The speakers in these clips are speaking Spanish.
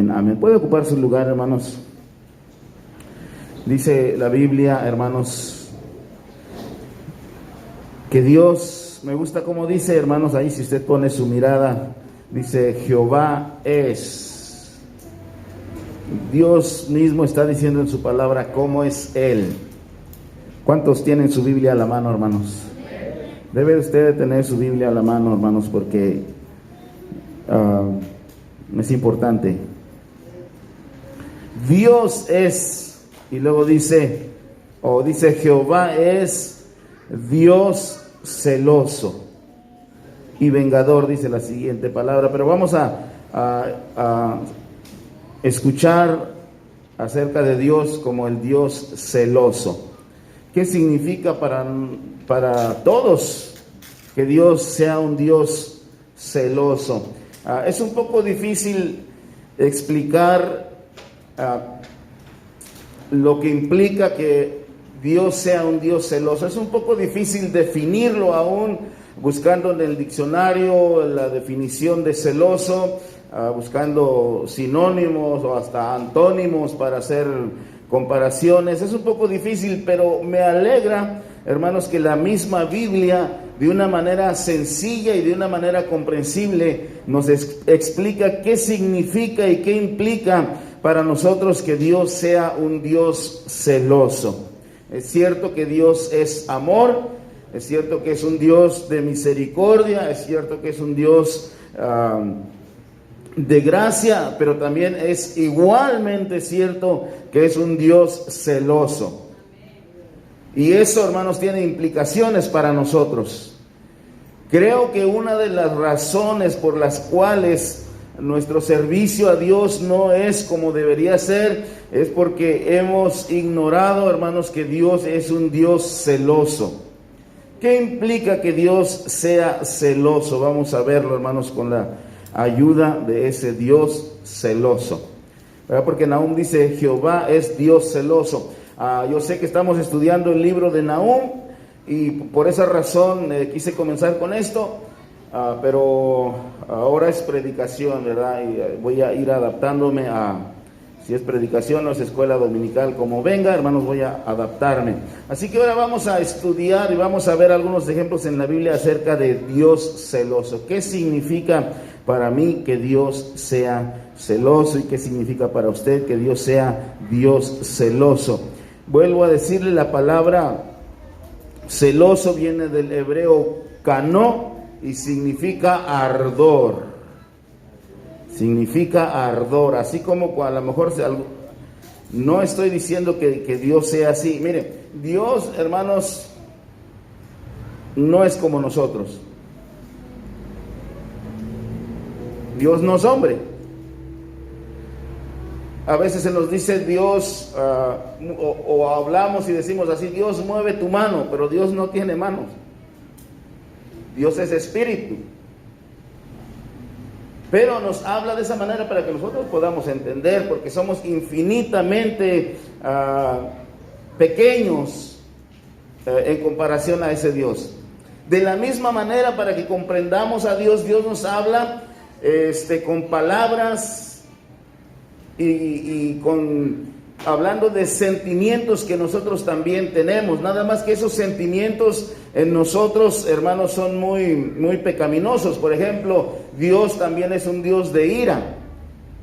Amén, amén. ¿Puede ocupar su lugar, hermanos? Dice la Biblia, hermanos, que Dios, me gusta como dice, hermanos, ahí si usted pone su mirada, dice Jehová es. Dios mismo está diciendo en su palabra cómo es Él. ¿Cuántos tienen su Biblia a la mano, hermanos? Debe usted tener su Biblia a la mano, hermanos, porque es importante. Dios es, y luego dice Jehová es Dios celoso y vengador, dice la siguiente palabra. Pero vamos a escuchar acerca de Dios como el Dios celoso. ¿Qué significa para todos que Dios sea un Dios celoso? Es un poco difícil explicar lo que implica que Dios sea un Dios celoso. Es un poco difícil definirlo aún, buscando en el diccionario la definición de celoso, buscando sinónimos o hasta antónimos para hacer comparaciones. Es un poco difícil, pero me alegra, hermanos, que la misma Biblia, de una manera sencilla y de una manera comprensible, nos explica qué significa y qué implica para nosotros que Dios sea un Dios celoso. Es cierto que Dios es amor, es cierto que es un Dios de misericordia, es cierto que es un Dios de gracia, pero también es igualmente cierto que es un Dios celoso. Y eso, hermanos, tiene implicaciones para nosotros. Creo que una de las razones por las cuales nuestro servicio a Dios no es como debería ser es porque hemos ignorado, hermanos, que Dios es un Dios celoso. ¿Qué implica que Dios sea celoso? Vamos a verlo, hermanos, con la ayuda de ese Dios celoso. ¿Verdad? Porque Nahum dice, Jehová es Dios celoso. Yo sé que estamos estudiando el libro de Nahum y por esa razón quise comenzar con esto, pero ahora es predicación, ¿verdad? Y voy a ir adaptándome si es predicación o es escuela dominical, como venga, hermanos, voy a adaptarme. Así que ahora vamos a estudiar y vamos a ver algunos ejemplos en la Biblia acerca de Dios celoso. ¿Qué significa para mí que Dios sea celoso y qué significa para usted que Dios sea Dios celoso? Vuelvo a decirle, la palabra celoso viene del hebreo kanó y significa ardor. Significa ardor, así como a lo mejor no estoy diciendo que Dios sea así. Mire, Dios, hermanos, no es como nosotros. Dios no es hombre. A veces se nos dice Dios, o hablamos y decimos así, Dios mueve tu mano, pero Dios no tiene manos. Dios es espíritu. Pero nos habla de esa manera para que nosotros podamos entender, porque somos infinitamente pequeños en comparación a ese Dios. De la misma manera, para que comprendamos a Dios, Dios nos habla con palabras y hablando de sentimientos que nosotros también tenemos. Nada más que esos sentimientos en nosotros, hermanos, son muy, muy pecaminosos. Por ejemplo, Dios también es un Dios de ira.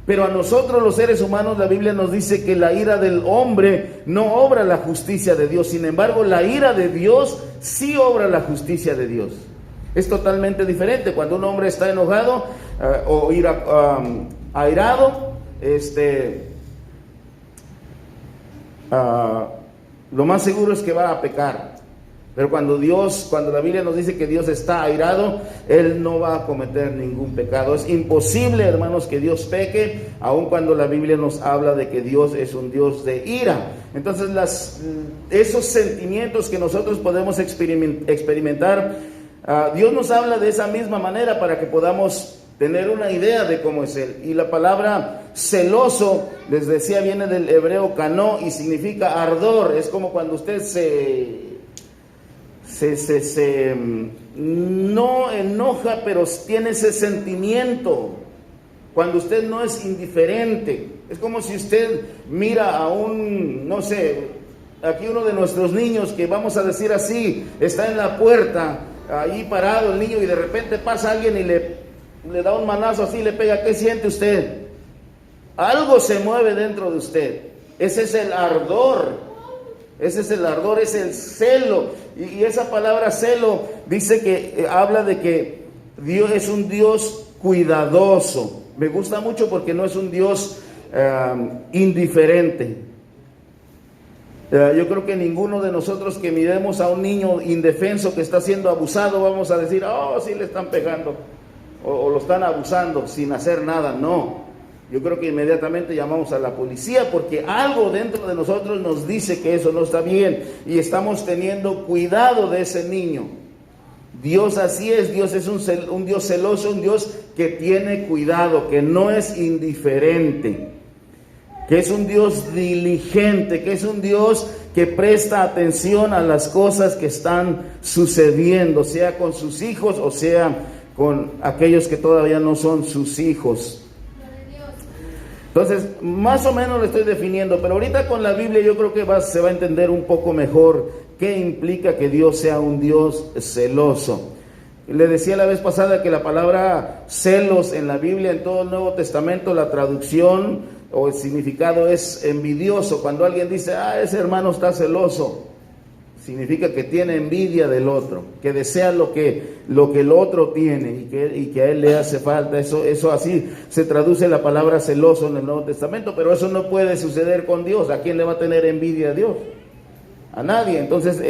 Pero a nosotros los seres humanos, la Biblia nos dice que la ira del hombre no obra la justicia de Dios. Sin embargo, la ira de Dios sí obra la justicia de Dios. Es totalmente diferente. Cuando un hombre está enojado o airado, lo más seguro es que va a pecar. Pero cuando la Biblia nos dice que Dios está airado, Él no va a cometer ningún pecado. Es imposible, hermanos, que Dios peque, aun cuando la Biblia nos habla de que Dios es un Dios de ira. Entonces, esos sentimientos que nosotros podemos experimentar, Dios nos habla de esa misma manera para que podamos tener una idea de cómo es Él. Y la palabra celoso, les decía, viene del hebreo kanó y significa ardor. Es como cuando usted no enoja, pero tiene ese sentimiento cuando usted no es indiferente. Es como si usted mira a un, no sé, aquí uno de nuestros niños, que vamos a decir así, está en la puerta, ahí parado el niño, y de repente pasa alguien y le da un manazo así, le pega. ¿Qué siente usted? Algo se mueve dentro de usted. Ese es el ardor. Ese es el ardor, es el celo. Y esa palabra celo dice que habla de que Dios es un Dios cuidadoso. Me gusta mucho porque no es un Dios indiferente. Yo creo que ninguno de nosotros que miremos a un niño indefenso que está siendo abusado vamos a decir, oh, sí le están pegando o lo están abusando sin hacer nada. No. Yo creo que inmediatamente llamamos a la policía porque algo dentro de nosotros nos dice que eso no está bien y estamos teniendo cuidado de ese niño. Dios así es, Dios es un Dios celoso, un Dios que tiene cuidado, que no es indiferente, que es un Dios diligente, que es un Dios que presta atención a las cosas que están sucediendo, sea con sus hijos o sea con aquellos que todavía no son sus hijos. Entonces, más o menos lo estoy definiendo, pero ahorita con la Biblia yo creo que se va a entender un poco mejor qué implica que Dios sea un Dios celoso. Le decía la vez pasada que la palabra celos en la Biblia, en todo el Nuevo Testamento, la traducción o el significado es envidioso. Cuando alguien dice, ese hermano está celoso, significa que tiene envidia del otro, que desea lo que el otro tiene y que a él le hace falta. Eso así se traduce la palabra celoso en el Nuevo Testamento, pero eso no puede suceder con Dios. ¿A quién le va a tener envidia a Dios? A nadie. Entonces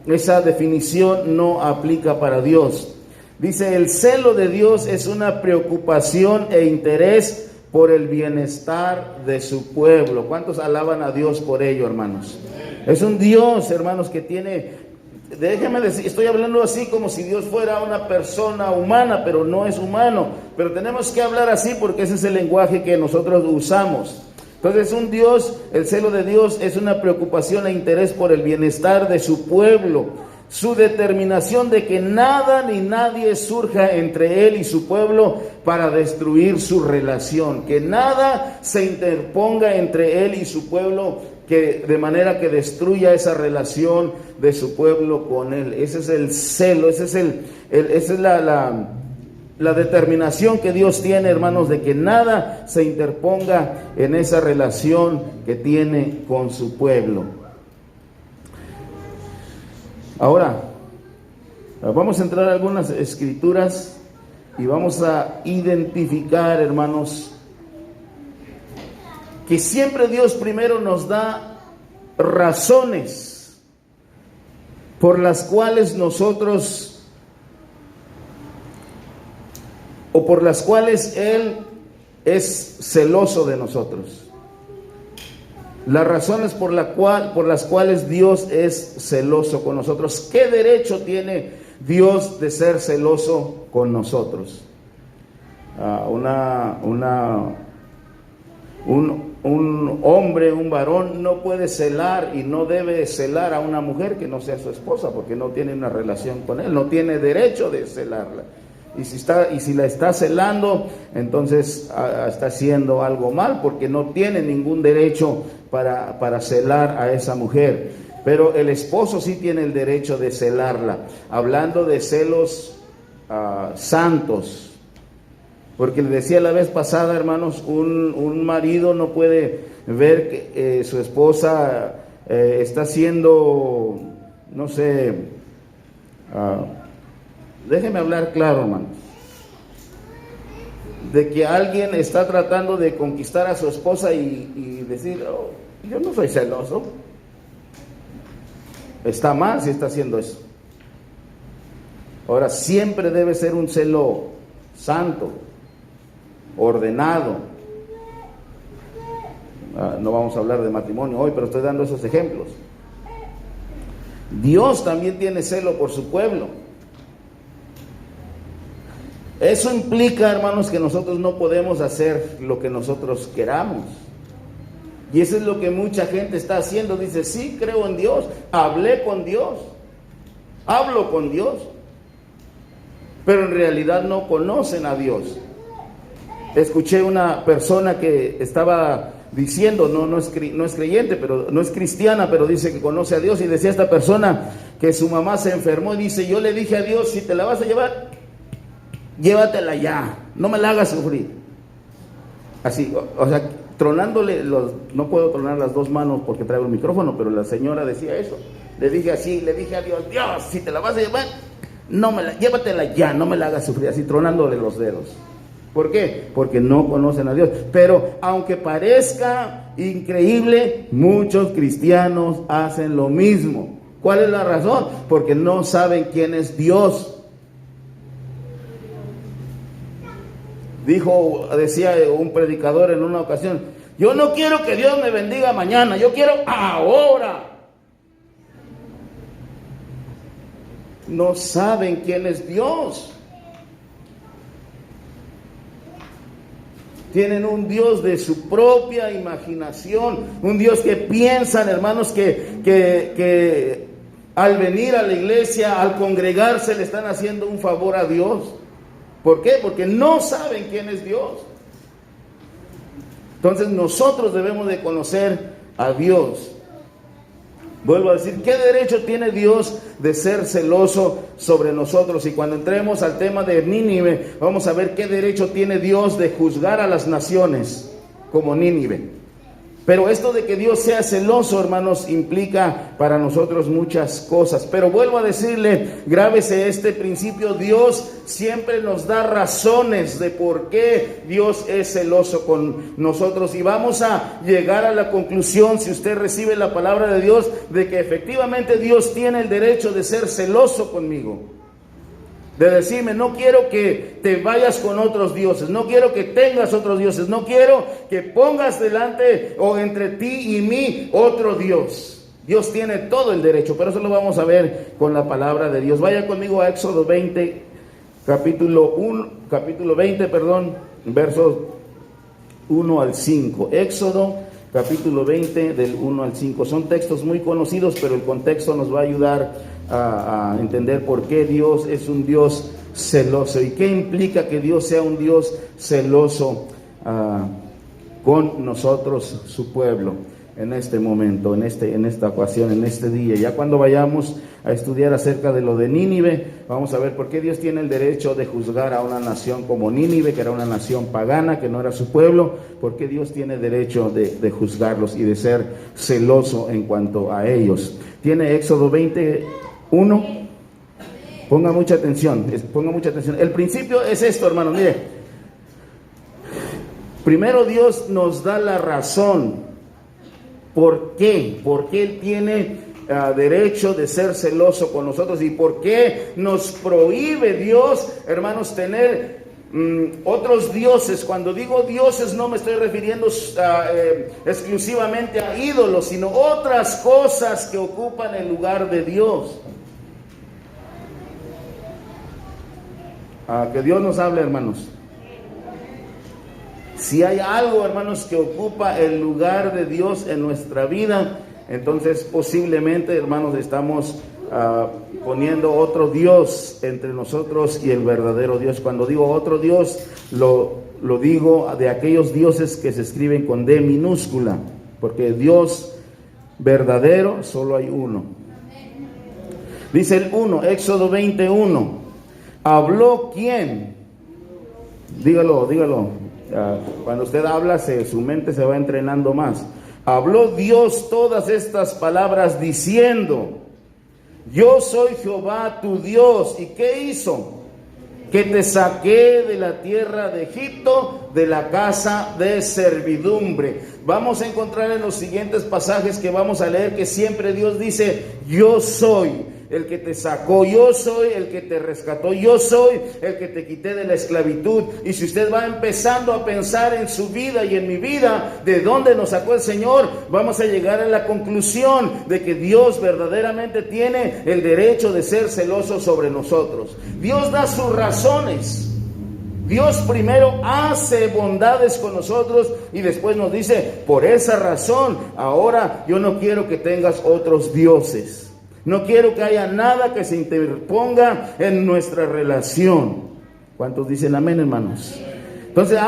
esa definición no aplica para Dios. Dice, el celo de Dios es una preocupación e interés por el bienestar de su pueblo. ¿Cuántos alaban a Dios por ello, hermanos? Es un Dios, hermanos, que tiene, déjeme decir, estoy hablando así como si Dios fuera una persona humana, pero no es humano. Pero tenemos que hablar así porque ese es el lenguaje que nosotros usamos. Entonces, un Dios, el celo de Dios es una preocupación e interés por el bienestar de su pueblo, su determinación de que nada ni nadie surja entre él y su pueblo para destruir su relación, que nada se interponga entre él y su pueblo, que de manera que destruya esa relación de su pueblo con él. Ese es el celo, esa es la determinación que Dios tiene, hermanos, de que nada se interponga en esa relación que tiene con su pueblo. Ahora, vamos a entrar a algunas escrituras y vamos a identificar, hermanos, que siempre Dios primero nos da razones por las cuales nosotros, o por las cuales Él es celoso de nosotros. Las razones por las cuales Dios es celoso con nosotros. ¿Qué derecho tiene Dios de ser celoso con nosotros? Un hombre, un varón no puede celar y no debe celar a una mujer que no sea su esposa, porque no tiene una relación con él, no tiene derecho de celarla. Y si la está celando, entonces está haciendo algo mal, porque no tiene ningún derecho para celar a esa mujer. Pero el esposo sí tiene el derecho de celarla. Hablando de celos santos, porque le decía la vez pasada, hermanos, un marido no puede ver que su esposa está haciendo, no sé, déjeme hablar claro, hermanos, de que alguien está tratando de conquistar a su esposa y decir, yo no soy celoso. Está mal si está haciendo eso. Ahora, siempre debe ser un celo santo, ordenado. No vamos a hablar de matrimonio hoy, pero estoy dando esos ejemplos. Dios también tiene celo por su pueblo. Eso implica, hermanos, que nosotros no podemos hacer lo que nosotros queramos. Y eso es lo que mucha gente está haciendo. Dice, sí, creo en Dios, hablé con Dios, hablo con Dios, pero en realidad no conocen a Dios. Escuché una persona que estaba diciendo, no es creyente, pero no es cristiana, pero dice que conoce a Dios, y decía esta persona que su mamá se enfermó y dice: yo le dije a Dios, si te la vas a llevar, llévatela ya, no me la hagas sufrir. Así, o sea, tronándole no puedo tronar las dos manos porque traigo el micrófono, pero la señora decía eso. Le dije así, le dije a Dios: Dios, si te la vas a llevar, llévatela ya, no me la hagas sufrir, así tronándole los dedos. ¿Por qué? Porque no conocen a Dios. Pero aunque parezca increíble, muchos cristianos hacen lo mismo. ¿Cuál es la razón? Porque no saben quién es Dios. Decía un predicador en una ocasión: yo no quiero que Dios me bendiga mañana, yo quiero ahora. No saben quién es Dios. Tienen un Dios de su propia imaginación, un Dios que piensan, hermanos, que al venir a la iglesia, al congregarse, le están haciendo un favor a Dios. ¿Por qué? Porque no saben quién es Dios. Entonces nosotros debemos de conocer a Dios. Vuelvo a decir, ¿qué derecho tiene Dios de ser celoso sobre nosotros? Y cuando entremos al tema de Nínive, vamos a ver qué derecho tiene Dios de juzgar a las naciones como Nínive. Pero esto de que Dios sea celoso, hermanos, implica para nosotros muchas cosas. Pero vuelvo a decirle, grábese este principio: Dios siempre nos da razones de por qué Dios es celoso con nosotros. Y vamos a llegar a la conclusión, si usted recibe la palabra de Dios, de que efectivamente Dios tiene el derecho de ser celoso conmigo. De decirme: no quiero que te vayas con otros dioses, no quiero que tengas otros dioses, no quiero que pongas delante o entre ti y mí otro Dios. Dios tiene todo el derecho, pero eso lo vamos a ver con la palabra de Dios. Vaya conmigo a Éxodo 20, capítulo 20, versos 1 al 5. Éxodo capítulo 20 del 1 al 5. Son textos muy conocidos, pero el contexto nos va a ayudar a entender por qué Dios es un Dios celoso y qué implica que Dios sea un Dios celoso con nosotros, su pueblo, en este momento, en esta ocasión, en este día. Ya cuando vayamos a estudiar acerca de lo de Nínive, vamos a ver por qué Dios tiene el derecho de juzgar a una nación como Nínive, que era una nación pagana, que no era su pueblo. Por qué Dios tiene derecho de juzgarlos y de ser celoso en cuanto a ellos. Tiene Éxodo 21. Ponga mucha atención. El principio es esto, hermano. Mire, primero Dios nos da la razón. ¿Por qué? Porque Él tiene derecho de ser celoso con nosotros. ¿Y por qué nos prohíbe Dios, hermanos, tener otros dioses? Cuando digo dioses, no me estoy refiriendo exclusivamente a ídolos, sino otras cosas que ocupan el lugar de Dios. Que Dios nos hable, hermanos. Si hay algo, hermanos, que ocupa el lugar de Dios en nuestra vida, entonces posiblemente, hermanos, estamos poniendo otro Dios entre nosotros y el verdadero Dios. Cuando digo otro Dios, lo digo de aquellos dioses que se escriben con D minúscula, porque Dios verdadero solo hay uno. Dice el 1, Éxodo 21. ¿Habló quién? Dígalo. Cuando usted habla, su mente se va entrenando más. Habló Dios todas estas palabras diciendo: yo soy Jehová tu Dios. ¿Y qué hizo? Que te saqué de la tierra de Egipto, de la casa de servidumbre. Vamos a encontrar en los siguientes pasajes que vamos a leer que siempre Dios dice: yo soy el que te sacó, yo soy el que te rescató, yo soy el que te quité de la esclavitud. Y si usted va empezando a pensar en su vida y en mi vida, de dónde nos sacó el Señor, vamos a llegar a la conclusión de que Dios verdaderamente tiene el derecho de ser celoso sobre nosotros. Dios da sus razones. Dios primero hace bondades con nosotros y después nos dice: por esa razón, ahora yo no quiero que tengas otros dioses. No quiero que haya nada que se interponga en nuestra relación. ¿Cuántos dicen amén, hermanos? Entonces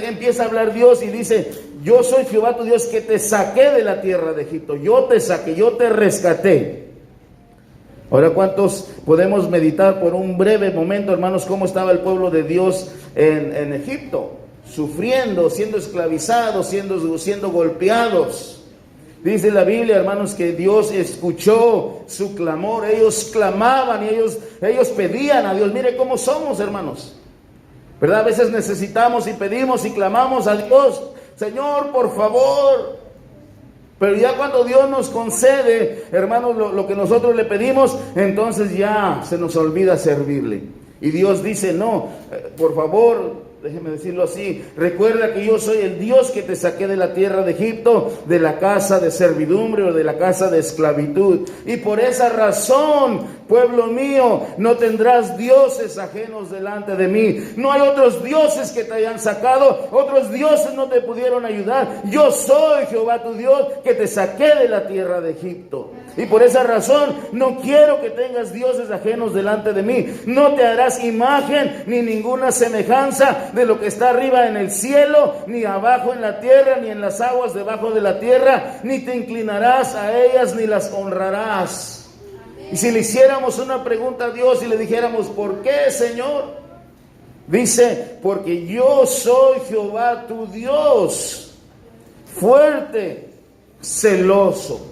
empieza a hablar Dios y dice: yo soy Jehová tu Dios que te saqué de la tierra de Egipto. Yo te saqué, yo te rescaté. Ahora, ¿cuántos podemos meditar por un breve momento, hermanos, cómo estaba el pueblo de Dios en Egipto? Sufriendo, siendo esclavizados, siendo golpeados. Dice la Biblia, hermanos, que Dios escuchó su clamor. Ellos clamaban y ellos pedían a Dios. Mire cómo somos, hermanos, ¿verdad? A veces necesitamos y pedimos y clamamos a Dios: Señor, por favor. Pero ya cuando Dios nos concede, hermanos, lo que nosotros le pedimos, entonces ya se nos olvida servirle. Y Dios dice: no, por favor, déjeme decirlo así, recuerda que yo soy el Dios que te saqué de la tierra de Egipto, de la casa de servidumbre o de la casa de esclavitud. Y por esa razón, pueblo mío, no tendrás dioses ajenos delante de mí. No hay otros dioses que te hayan sacado, otros dioses no te pudieron ayudar. Yo soy Jehová tu Dios que te saqué de la tierra de Egipto. Y por esa razón no quiero que tengas dioses ajenos delante de mí. No te harás imagen ni ninguna semejanza de lo que está arriba en el cielo, ni abajo en la tierra, ni en las aguas debajo de la tierra, ni te inclinarás a ellas, ni las honrarás. Y si le hiciéramos una pregunta a Dios y le dijéramos: ¿por qué, Señor? Dice: porque yo soy Jehová tu Dios, fuerte, celoso,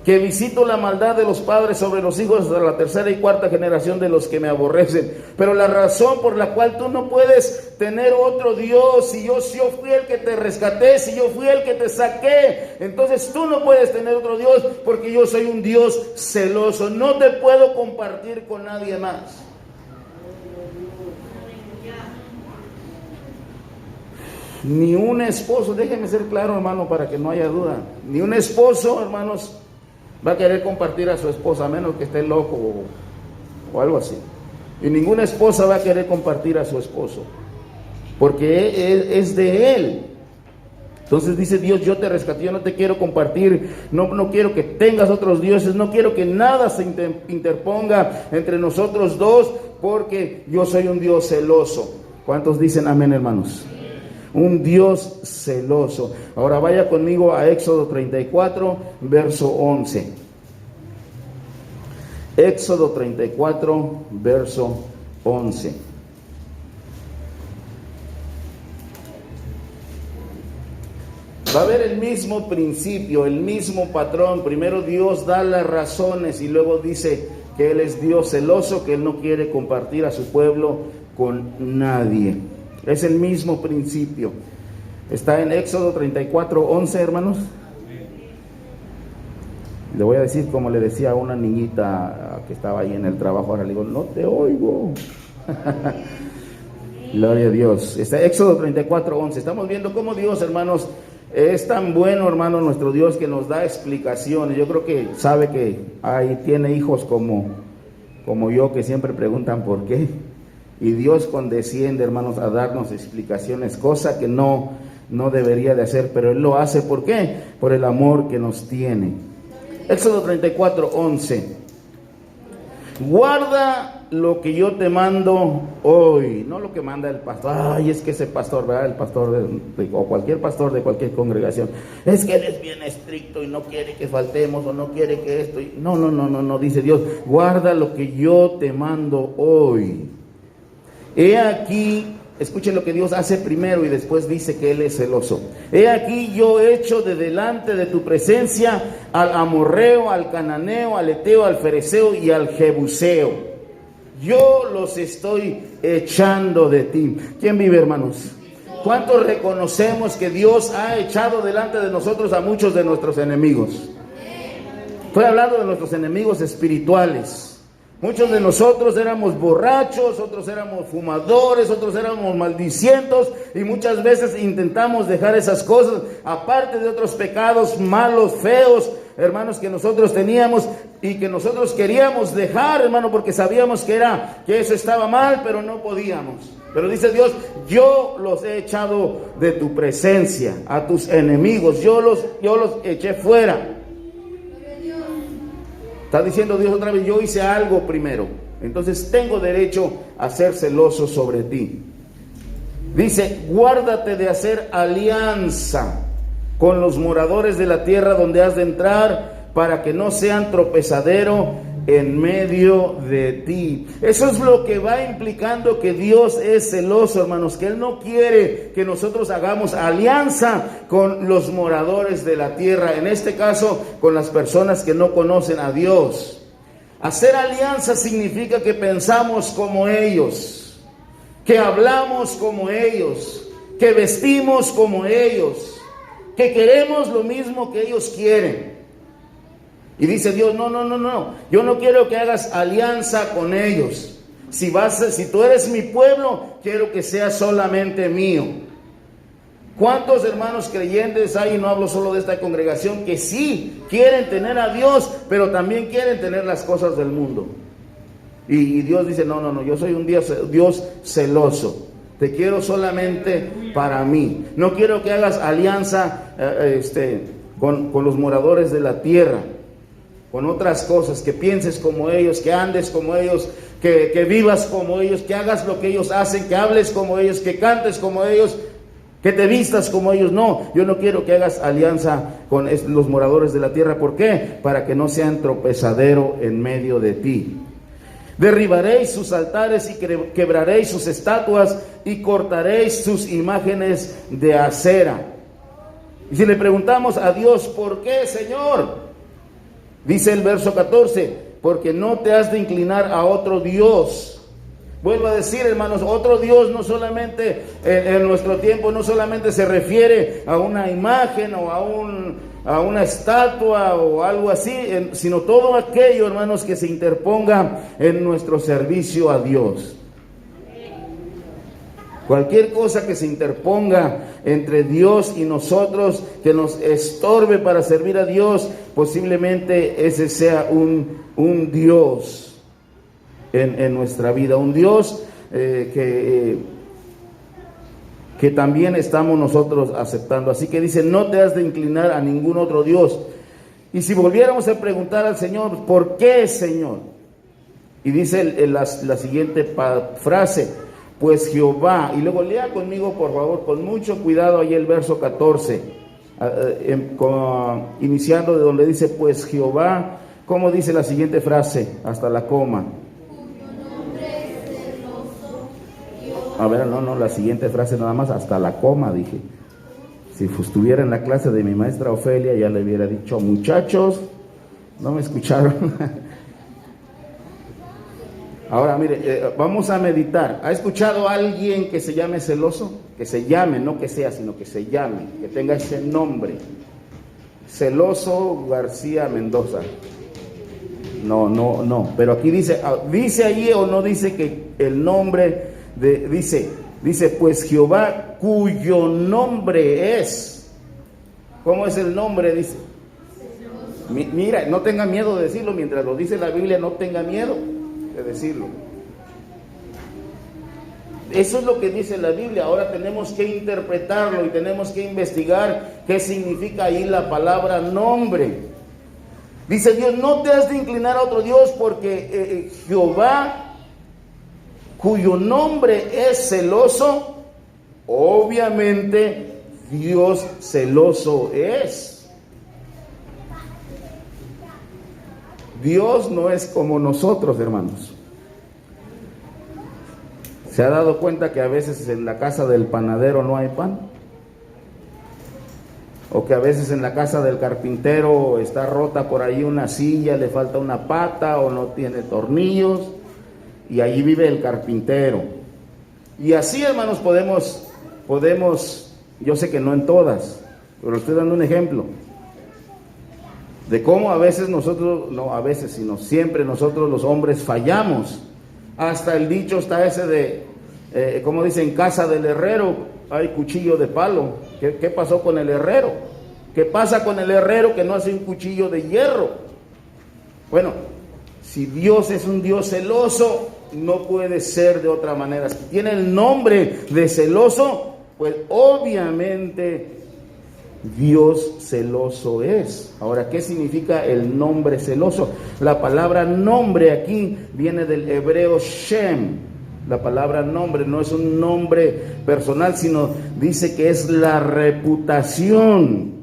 que visito la maldad de los padres sobre los hijos hasta la tercera y cuarta generación de los que me aborrecen. Pero la razón por la cual tú no puedes tener otro Dios, si yo fui el que te rescaté, si yo fui el que te saqué, entonces tú no puedes tener otro Dios, porque yo soy un Dios celoso. No te puedo compartir con nadie más. Ni un esposo, déjeme ser claro, hermano, para que no haya duda, ni un esposo, hermanos, va a querer compartir a su esposa, a menos que esté loco o algo así. Y ninguna esposa va a querer compartir a su esposo, porque es de él. Entonces dice Dios: yo te rescaté, yo no te quiero compartir, no quiero que tengas otros dioses, no quiero que nada se interponga entre nosotros dos, porque yo soy un Dios celoso. ¿Cuántos dicen amén, hermanos? Un Dios celoso. Ahora vaya conmigo a Éxodo 34, verso 11. Éxodo 34, verso 11. Va a haber el mismo principio, el mismo patrón. Primero Dios da las razones y luego dice que Él es Dios celoso, que Él no quiere compartir a su pueblo con nadie. Es el mismo principio. Está en Éxodo 34, 11, hermanos. Le voy a decir como le decía a una niñita que estaba ahí en el trabajo. Ahora le digo: no te oigo. Gloria a Dios. Está Éxodo 34, 11. Estamos viendo cómo Dios, hermanos, es tan bueno, hermano, nuestro Dios, que nos da explicaciones. Yo creo que sabe que tiene hijos como yo, que siempre preguntan por qué. Y Dios condesciende, hermanos, a darnos explicaciones, cosa que no debería de hacer, pero Él lo hace. ¿Por qué? Por el amor que nos tiene. Éxodo 34, 11. Guarda lo que yo te mando hoy, no lo que manda el pastor. Ay, es que ese pastor, ¿verdad? El pastor o cualquier pastor de cualquier congregación, es que él es bien estricto y no quiere que faltemos o no quiere que esto. No, dice Dios: guarda lo que yo te mando hoy. He aquí, escuchen lo que Dios hace primero y después dice que Él es celoso. He aquí, yo echo de delante de tu presencia al amorreo, al cananeo, al eteo, al fereceo y al jebuseo. Yo los estoy echando de ti. ¿Quién vive, hermanos? ¿Cuántos reconocemos que Dios ha echado delante de nosotros a muchos de nuestros enemigos? Estoy hablando de nuestros enemigos espirituales. Muchos de nosotros éramos borrachos, otros éramos fumadores, otros éramos maldicientos, y muchas veces intentamos dejar esas cosas, aparte de otros pecados malos, feos, hermanos, que nosotros teníamos y que nosotros queríamos dejar, hermano, porque sabíamos que eso estaba mal, pero no podíamos. Pero dice Dios: yo los he echado de tu presencia, a tus enemigos, yo los eché fuera. Está diciendo Dios otra vez: yo hice algo primero, entonces tengo derecho a ser celoso sobre ti. Dice, guárdate de hacer alianza con los moradores de la tierra donde has de entrar, para que no sean tropezadero en medio de ti. Eso es lo que va implicando que Dios es celoso, hermanos, que Él no quiere que nosotros hagamos alianza con los moradores de la tierra, en este caso con las personas que no conocen a Dios. Hacer alianza significa que pensamos como ellos, que hablamos como ellos, que vestimos como ellos, que queremos lo mismo que ellos quieren. Y dice Dios, no, yo no quiero que hagas alianza con ellos. Si tú eres mi pueblo, quiero que seas solamente mío. ¿Cuántos hermanos creyentes hay, y no hablo solo de esta congregación, que sí quieren tener a Dios, pero también quieren tener las cosas del mundo? Y Dios dice, no, yo soy un Dios celoso. Te quiero solamente para mí. No quiero que hagas alianza con los moradores de la tierra, con otras cosas, que pienses como ellos, que andes como ellos, que vivas como ellos, que hagas lo que ellos hacen, que hables como ellos, que cantes como ellos, que te vistas como ellos. No, yo no quiero que hagas alianza con los moradores de la tierra. ¿Por qué? Para que no sean tropezadero en medio de ti. Derribaréis sus altares y quebraréis sus estatuas y cortaréis sus imágenes de acera. Y si le preguntamos a Dios, ¿por qué, Señor? Dice el verso 14, porque no te has de inclinar a otro Dios. Vuelvo a decir, hermanos, otro Dios no solamente en nuestro tiempo, no solamente se refiere a una imagen o a una estatua o algo así, sino todo aquello, hermanos, que se interponga en nuestro servicio a Dios. Cualquier cosa que se interponga entre Dios y nosotros, que nos estorbe para servir a Dios, posiblemente ese sea un Dios en nuestra vida, un Dios que también estamos nosotros aceptando. Así que dice, no te has de inclinar a ningún otro Dios. Y si volviéramos a preguntar al Señor, ¿por qué, Señor? Y dice la siguiente frase, pues Jehová, y luego lea conmigo por favor, con mucho cuidado ahí el verso 14, iniciando de donde dice, pues Jehová, ¿cómo dice la siguiente frase? Hasta la coma. A ver, no, la siguiente frase nada más, hasta la coma, dije. Si estuviera en la clase de mi maestra Ofelia, ya le hubiera dicho, muchachos, no me escucharon. Ahora, mire, vamos a meditar. ¿Ha escuchado a alguien que se llame celoso? Que se llame, no que sea, sino que se llame, que tenga ese nombre. Celoso García Mendoza. No. Pero aquí dice ahí o no dice que el nombre dice, pues Jehová, cuyo nombre es. ¿Cómo es el nombre? Dice. Mira, no tenga miedo de decirlo, mientras lo dice la Biblia, no tenga miedo de decirlo. Eso es lo que dice la Biblia. Ahora tenemos que interpretarlo y tenemos que investigar qué significa ahí la palabra nombre. Dice Dios, no te has de inclinar a otro Dios, porque Jehová, cuyo nombre es celoso, obviamente Dios celoso es. Dios no es como nosotros, hermanos. ¿Se ha dado cuenta que a veces en la casa del panadero no hay pan? O que a veces en la casa del carpintero está rota por ahí una silla, le falta una pata o no tiene tornillos, y allí vive el carpintero. Y así, hermanos, podemos, yo sé que no en todas, pero estoy dando un ejemplo de cómo a veces nosotros, no a veces, sino siempre nosotros los hombres fallamos. Hasta el dicho está ese de, como dice, en casa del herrero hay cuchillo de palo. ¿Qué pasó con el herrero? ¿Qué pasa con el herrero que no hace un cuchillo de hierro? Bueno, si Dios es un Dios celoso, no puede ser de otra manera. Si tiene el nombre de celoso, pues obviamente Dios celoso es. Ahora, ¿qué significa el nombre celoso? La palabra nombre aquí viene del hebreo Shem. La palabra nombre no es un nombre personal, sino dice que es la reputación.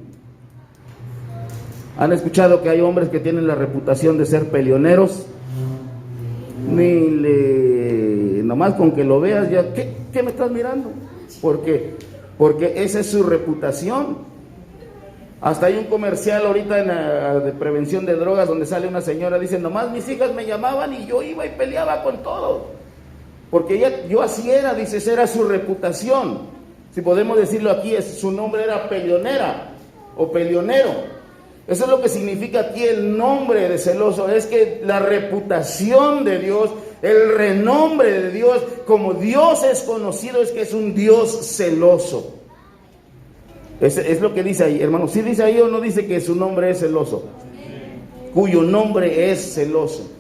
¿Han escuchado que hay hombres que tienen la reputación de ser peleoneros? Nomás con que lo veas ya, ¿qué me estás mirando? ¿Por qué? Porque esa es su reputación. Hasta hay un comercial ahorita de prevención de drogas donde sale una señora, dice, nomás mis hijas me llamaban y yo iba y peleaba con todo. Porque yo así era, dice, esa era su reputación. Si podemos decirlo aquí, su nombre era peleonera o peleonero. Eso es lo que significa aquí el nombre de celoso, es que la reputación de Dios, el renombre de Dios, como Dios es conocido, es que es un Dios celoso. Es lo que dice ahí, hermano. ¿Sí dice ahí o no dice que su nombre es celoso? Cuyo nombre es celoso.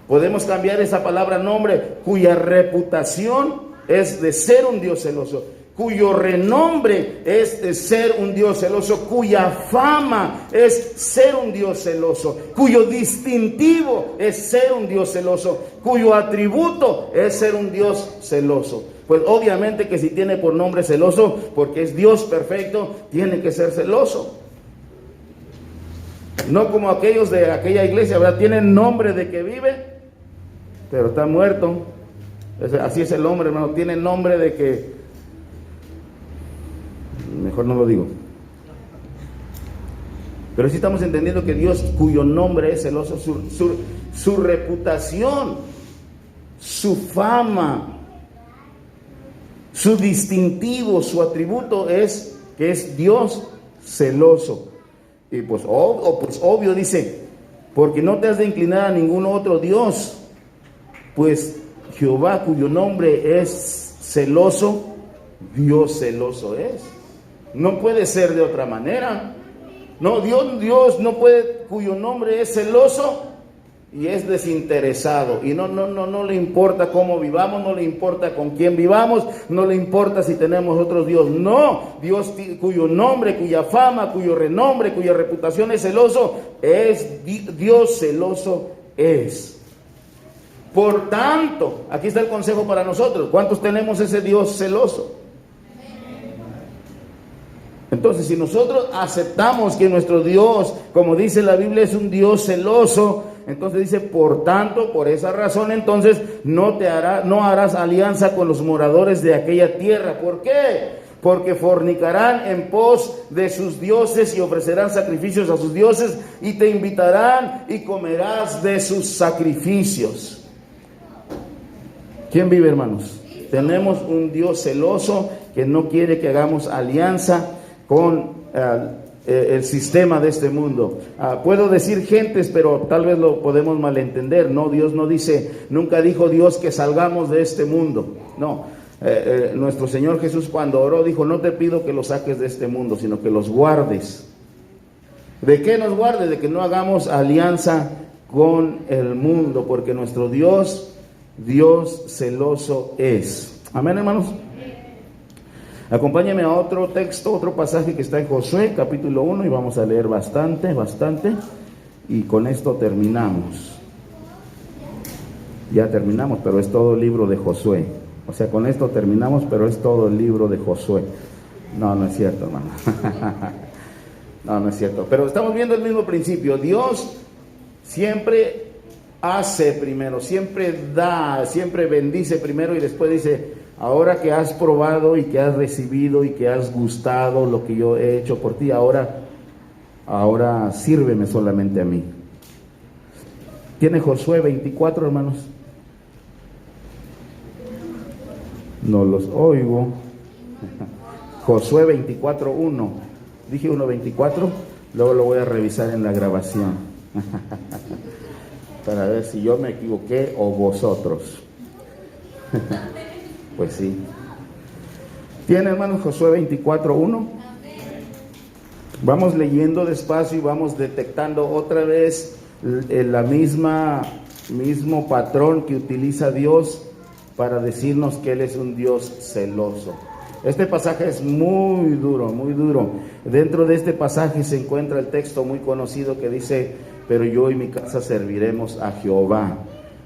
Podemos cambiar esa palabra nombre, cuya reputación es de ser un Dios celoso, cuyo renombre es de ser un Dios celoso, cuya fama es ser un Dios celoso, cuyo distintivo es ser un Dios celoso, cuyo atributo es ser un Dios celoso. Pues obviamente que si tiene por nombre celoso, porque es Dios perfecto, tiene que ser celoso. No como aquellos de aquella iglesia, ¿verdad? Tienen nombre de que vive, pero está muerto. Así es el hombre, hermano, tiene nombre de que... Mejor no lo digo. Pero sí estamos entendiendo que Dios, cuyo nombre es celoso, su reputación, su fama, su distintivo, su atributo es que es Dios celoso. Y pues obvio dice, porque no te has de inclinar a ningún otro Dios, pues Jehová, cuyo nombre es celoso, Dios celoso es. No puede ser de otra manera. No, Dios no puede, cuyo nombre es celoso y es desinteresado. Y no le importa cómo vivamos, no le importa con quién vivamos, no le importa si tenemos otro Dios. No, Dios cuyo nombre, cuya fama, cuyo renombre, cuya reputación es celoso, es Dios celoso es. Por tanto, aquí está el consejo para nosotros. ¿Cuántos tenemos ese Dios celoso? Entonces, si nosotros aceptamos que nuestro Dios, como dice la Biblia, es un Dios celoso, entonces dice, por tanto, por esa razón, entonces no harás alianza con los moradores de aquella tierra. ¿Por qué? Porque fornicarán en pos de sus dioses y ofrecerán sacrificios a sus dioses y te invitarán y comerás de sus sacrificios. ¿Quién vive, hermanos? Tenemos un Dios celoso que no quiere que hagamos alianza con el sistema de este mundo. Puedo decir gentes, pero tal vez lo podemos malentender. No, Dios no dice, nunca dijo Dios que salgamos de este mundo. No, nuestro Señor Jesús cuando oró dijo, no te pido que los saques de este mundo, sino que los guardes. ¿De qué nos guardes? De que no hagamos alianza con el mundo, porque nuestro Dios celoso es. Amén, hermanos. Acompáñame a otro texto, otro pasaje que está en Josué, capítulo 1, y vamos a leer bastante, y con esto terminamos. Ya terminamos, pero es todo el libro de Josué. O sea, con esto terminamos, pero es todo el libro de Josué. No es cierto, hermano. No es cierto. Pero estamos viendo el mismo principio. Dios siempre hace primero, siempre da, siempre bendice primero y después dice, ahora que has probado y que has recibido y que has gustado lo que yo he hecho por ti, ahora sírveme solamente a mí. ¿Tiene Josué 24, hermanos? No los oigo. Josué 24:1. Dije 1:24, luego lo voy a revisar en la grabación para ver si yo me equivoqué o vosotros. Pues sí. ¿Tiene, hermanos, Josué 24:1? Vamos leyendo despacio y vamos detectando otra vez mismo patrón que utiliza Dios para decirnos que Él es un Dios celoso. Este pasaje es muy duro, muy duro. Dentro de este pasaje se encuentra el texto muy conocido que dice, pero yo y mi casa serviremos a Jehová.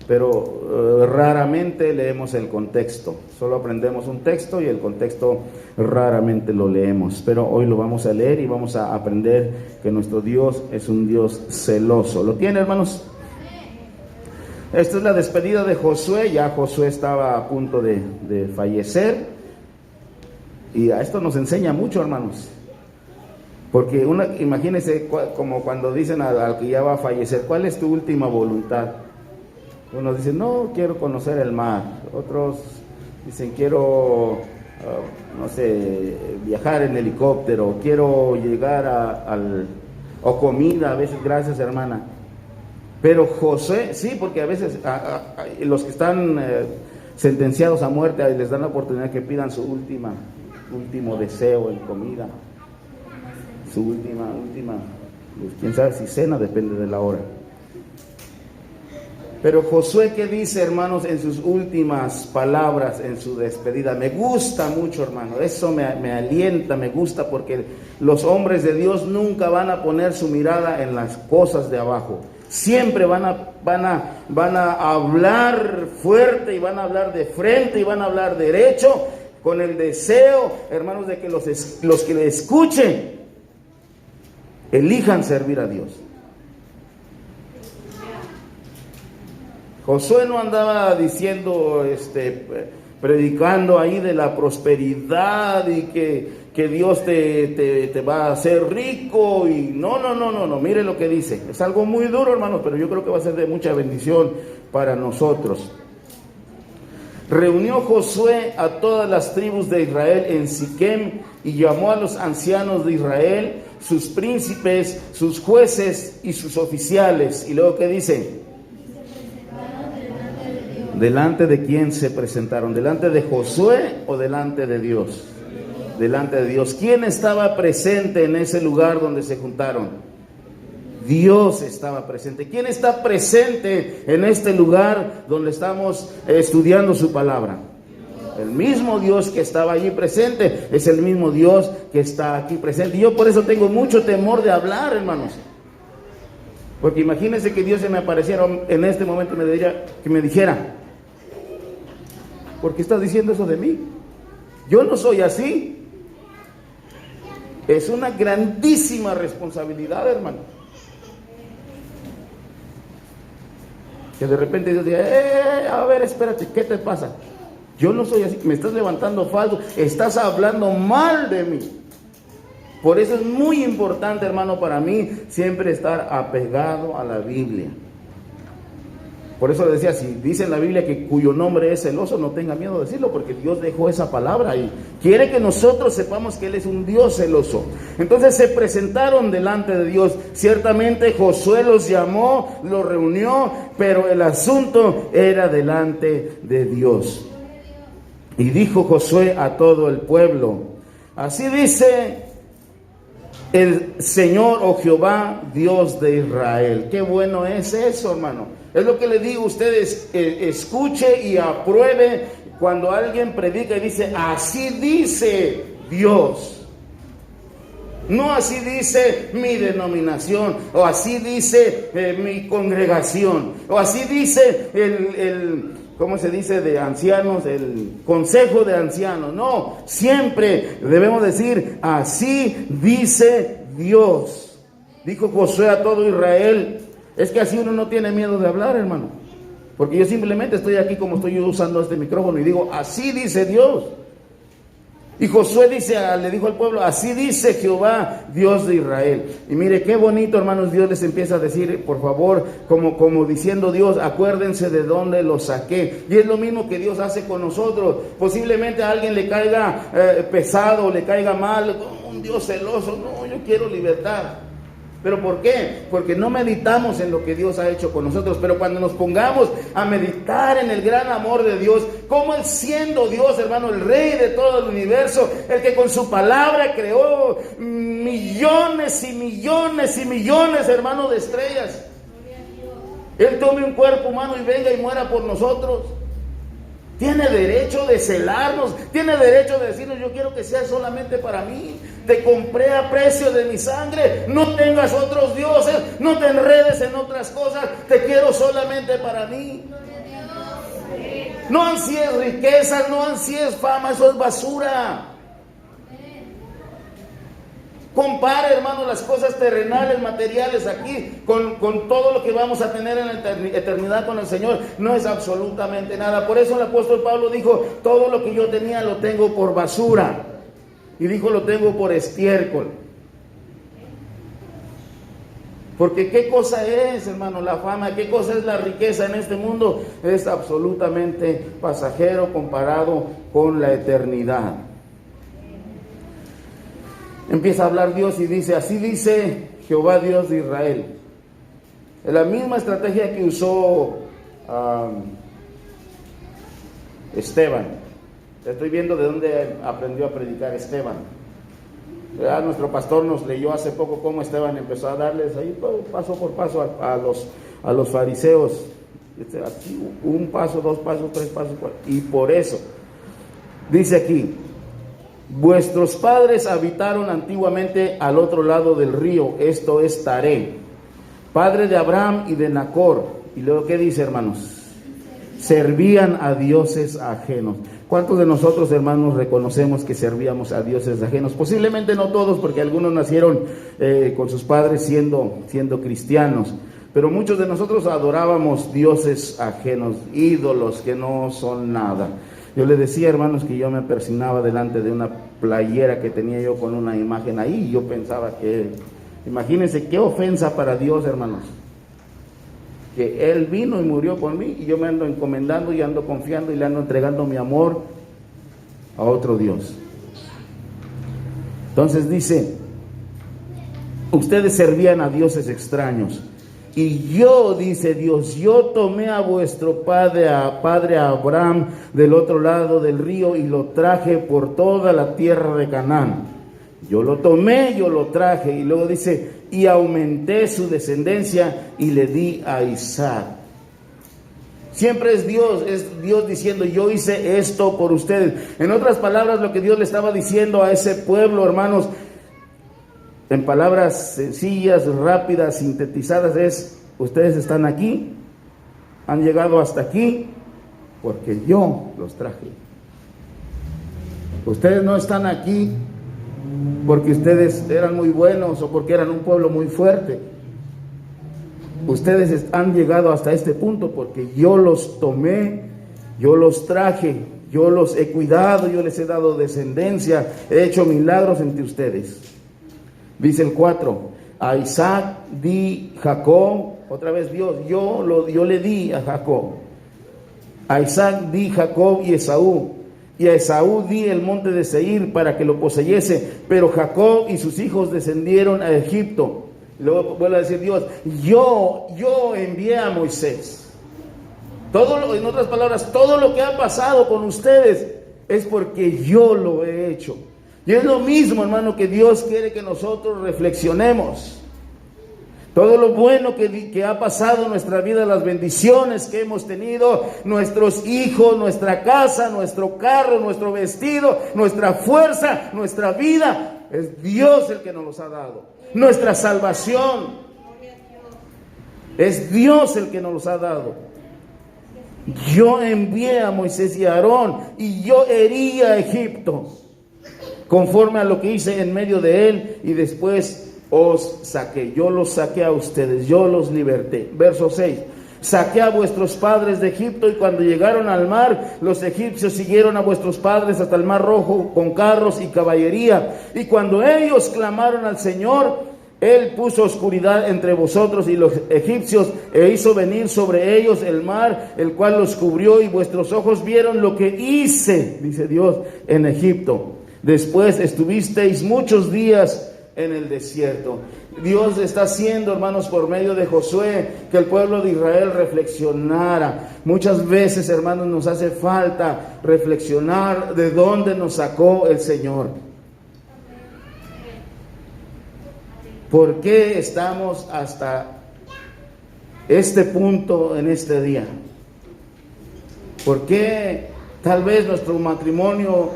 pero raramente leemos el contexto. Solo aprendemos un texto y el contexto raramente lo leemos, pero hoy lo vamos a leer y vamos a aprender que nuestro Dios es un Dios celoso. ¿Lo tiene, hermanos? Esta es la despedida de Josué. Ya Josué estaba a punto de fallecer, y a esto nos enseña mucho, hermanos, porque imagínense como cuando dicen al que ya va a fallecer: ¿cuál es tu última voluntad? Unos dicen: no, quiero conocer el mar. Otros dicen: quiero, no sé, viajar en helicóptero, quiero llegar o comida, a veces. Gracias, hermana. Pero Josué, sí, porque a veces los que están sentenciados a muerte les dan la oportunidad que pidan su último deseo en comida, su última, pues, quién sabe si cena, depende de la hora. Pero Josué, ¿qué dice, hermanos, en sus últimas palabras, en su despedida? Me gusta mucho, hermano, eso me alienta, me gusta, porque los hombres de Dios nunca van a poner su mirada en las cosas de abajo. Siempre van a hablar fuerte, y van a hablar de frente, y van a hablar derecho, con el deseo, hermanos, de que los que le escuchen elijan servir a Dios. Josué no andaba diciendo, predicando ahí de la prosperidad y que Dios te va a hacer rico, y no, mire lo que dice. Es algo muy duro, hermanos, pero yo creo que va a ser de mucha bendición para nosotros. Reunió Josué a todas las tribus de Israel en Siquem, y llamó a los ancianos de Israel, sus príncipes, sus jueces y sus oficiales. Y luego, ¿qué dice? ¿Delante de quién se presentaron? ¿Delante de Josué o delante de Dios? Delante de Dios. ¿Quién estaba presente en ese lugar donde se juntaron? Dios estaba presente. ¿Quién está presente en este lugar donde estamos estudiando su palabra? El mismo Dios que estaba allí presente es el mismo Dios que está aquí presente. Y yo por eso tengo mucho temor de hablar, hermanos. Porque imagínense que Dios se me apareciera en este momento y me dijera: ¿por qué estás diciendo eso de mí? Yo no soy así. Es una grandísima responsabilidad, hermano. Que de repente Dios diga: a ver, espérate, ¿qué te pasa? Yo no soy así, me estás levantando falso, estás hablando mal de mí. Por eso es muy importante, hermano, para mí siempre estar apegado a la Biblia. Por eso le decía, si dice en la Biblia que cuyo nombre es celoso, no tenga miedo de decirlo, porque Dios dejó esa palabra ahí. Quiere que nosotros sepamos que Él es un Dios celoso. Entonces se presentaron delante de Dios. Ciertamente Josué los llamó, los reunió, pero el asunto era delante de Dios. Y dijo Josué a todo el pueblo: así dice el Señor, o Jehová, Dios de Israel. Qué bueno es eso, hermano. Es lo que le digo a ustedes, escuche y apruebe cuando alguien predica y dice: así dice Dios. No así dice mi denominación, o así dice mi congregación, o así dice ¿cómo se dice? De ancianos, el consejo de ancianos. No, siempre debemos decir: así dice Dios. Dijo Josué a todo Israel. Es que así uno no tiene miedo de hablar, hermano. Porque yo simplemente estoy aquí como estoy yo usando este micrófono y digo: así dice Dios. Y Josué le dijo al pueblo: así dice Jehová, Dios de Israel. Y mire qué bonito, hermanos, Dios les empieza a decir, por favor, como diciendo Dios: acuérdense de dónde los saqué. Y es lo mismo que Dios hace con nosotros. Posiblemente a alguien le caiga pesado, le caiga mal, un Dios celoso. No, yo quiero libertad. ¿Pero por qué? Porque no meditamos en lo que Dios ha hecho con nosotros. Pero cuando nos pongamos a meditar en el gran amor de Dios, como Él, siendo Dios, hermano, el Rey de todo el universo, el que con su palabra creó millones y millones y millones, hermano, de estrellas, Él tome un cuerpo humano y venga y muera por nosotros. Tiene derecho de celarnos, tiene derecho de decirnos: yo quiero que sea solamente para mí. Te compré a precio de mi sangre, no tengas otros dioses, no te enredes en otras cosas, te quiero solamente para mí. No ansíes riquezas, no ansíes fama, eso es basura. Compare, hermano, las cosas terrenales, materiales aquí con todo lo que vamos a tener en la eternidad con el Señor. No es absolutamente nada. Por eso el apóstol Pablo dijo, todo lo que yo tenía lo tengo por basura. Y dijo, lo tengo por estiércol. Porque qué cosa es, hermano, la fama, qué cosa es la riqueza en este mundo. Es absolutamente pasajero comparado con la eternidad. Empieza a hablar Dios y dice, así dice Jehová Dios de Israel. Es la misma estrategia que usó Esteban. Estoy viendo de dónde aprendió a predicar Esteban. Nuestro pastor nos leyó hace poco cómo Esteban empezó a darles ahí paso por paso a los fariseos. Así, un paso, dos pasos, tres pasos, cuatro. Y por eso, dice aquí, vuestros padres habitaron antiguamente al otro lado del río, esto es Taré, padre de Abraham y de Nacor. Y luego, ¿qué dice, hermanos? Servían a dioses ajenos. ¿Cuántos de nosotros, hermanos, reconocemos que servíamos a dioses ajenos? Posiblemente no todos, porque algunos nacieron con sus padres siendo cristianos, pero muchos de nosotros adorábamos dioses ajenos, ídolos que no son nada. Yo le decía, hermanos, que yo me persignaba delante de una playera que tenía yo con una imagen ahí, y yo pensaba que, imagínense qué ofensa para Dios, hermanos, que Él vino y murió por mí, y yo me ando encomendando y ando confiando y le ando entregando mi amor a otro Dios. Entonces dice, ustedes servían a dioses extraños, y yo, dice Dios, yo tomé a vuestro padre Abraham del otro lado del río y lo traje por toda la tierra de Canaán. Yo lo tomé, yo lo traje, y luego dice, y aumenté su descendencia y le di a Isaac. Siempre es Dios diciendo, yo hice esto por ustedes. En otras palabras, lo que Dios le estaba diciendo a ese pueblo, hermanos, en palabras sencillas, rápidas, sintetizadas, es, ustedes están aquí, han llegado hasta aquí, porque yo los traje. Ustedes no están aquí porque ustedes eran muy buenos o porque eran un pueblo muy fuerte. Ustedes han llegado hasta este punto porque yo los tomé, yo los traje, yo los he cuidado, yo les he dado descendencia, he hecho milagros entre ustedes. Dice el 4, a Isaac di Jacob, otra vez Dios, yo le di a Jacob. A Isaac di Jacob y Esaú, y a Esaú di el monte de Seir para que lo poseyese, pero Jacob y sus hijos descendieron a Egipto. Y luego vuelve a decir Dios, yo envié a Moisés. En otras palabras, todo lo que ha pasado con ustedes es porque yo lo he hecho. Y es lo mismo, hermano, que Dios quiere que nosotros reflexionemos. Todo lo bueno que ha pasado en nuestra vida, las bendiciones que hemos tenido, nuestros hijos, nuestra casa, nuestro carro, nuestro vestido, nuestra fuerza, nuestra vida, es Dios el que nos los ha dado. Nuestra salvación, es Dios el que nos los ha dado. Yo envié a Moisés y a Aarón, y yo herí a Egipto, conforme a lo que hice en medio de él, y después os saqué. Yo los saqué a ustedes, yo los liberté. Verso 6, saqué a vuestros padres de Egipto, y cuando llegaron al mar, los egipcios siguieron a vuestros padres hasta el mar Rojo con carros y caballería. Y cuando ellos clamaron al Señor, Él puso oscuridad entre vosotros y los egipcios, e hizo venir sobre ellos el mar, el cual los cubrió, y vuestros ojos vieron lo que hice, dice Dios, en Egipto. Después estuvisteis muchos días en el desierto. Dios está haciendo, hermanos, por medio de Josué, que el pueblo de Israel reflexionara. Muchas veces, hermanos, nos hace falta reflexionar de dónde nos sacó el Señor. ¿Por qué estamos hasta este punto en este día? ¿Por qué tal vez nuestro matrimonio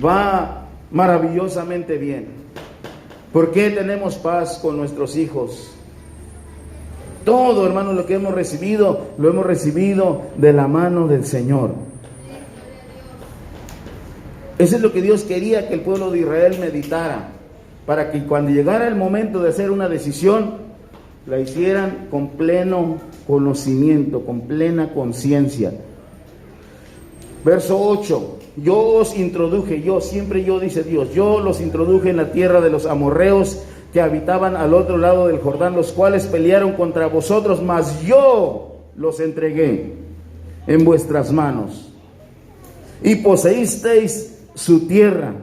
va maravillosamente bien? ¿Por qué tenemos paz con nuestros hijos? Todo, hermano, lo que hemos recibido, lo hemos recibido de la mano del Señor. Eso es lo que Dios quería que el pueblo de Israel meditara, para que cuando llegara el momento de hacer una decisión, la hicieran con pleno conocimiento, con plena conciencia. Verso 8, yo os introduje, dice Dios, yo los introduje en la tierra de los amorreos que habitaban al otro lado del Jordán, los cuales pelearon contra vosotros, mas yo los entregué en vuestras manos. Y poseísteis su tierra,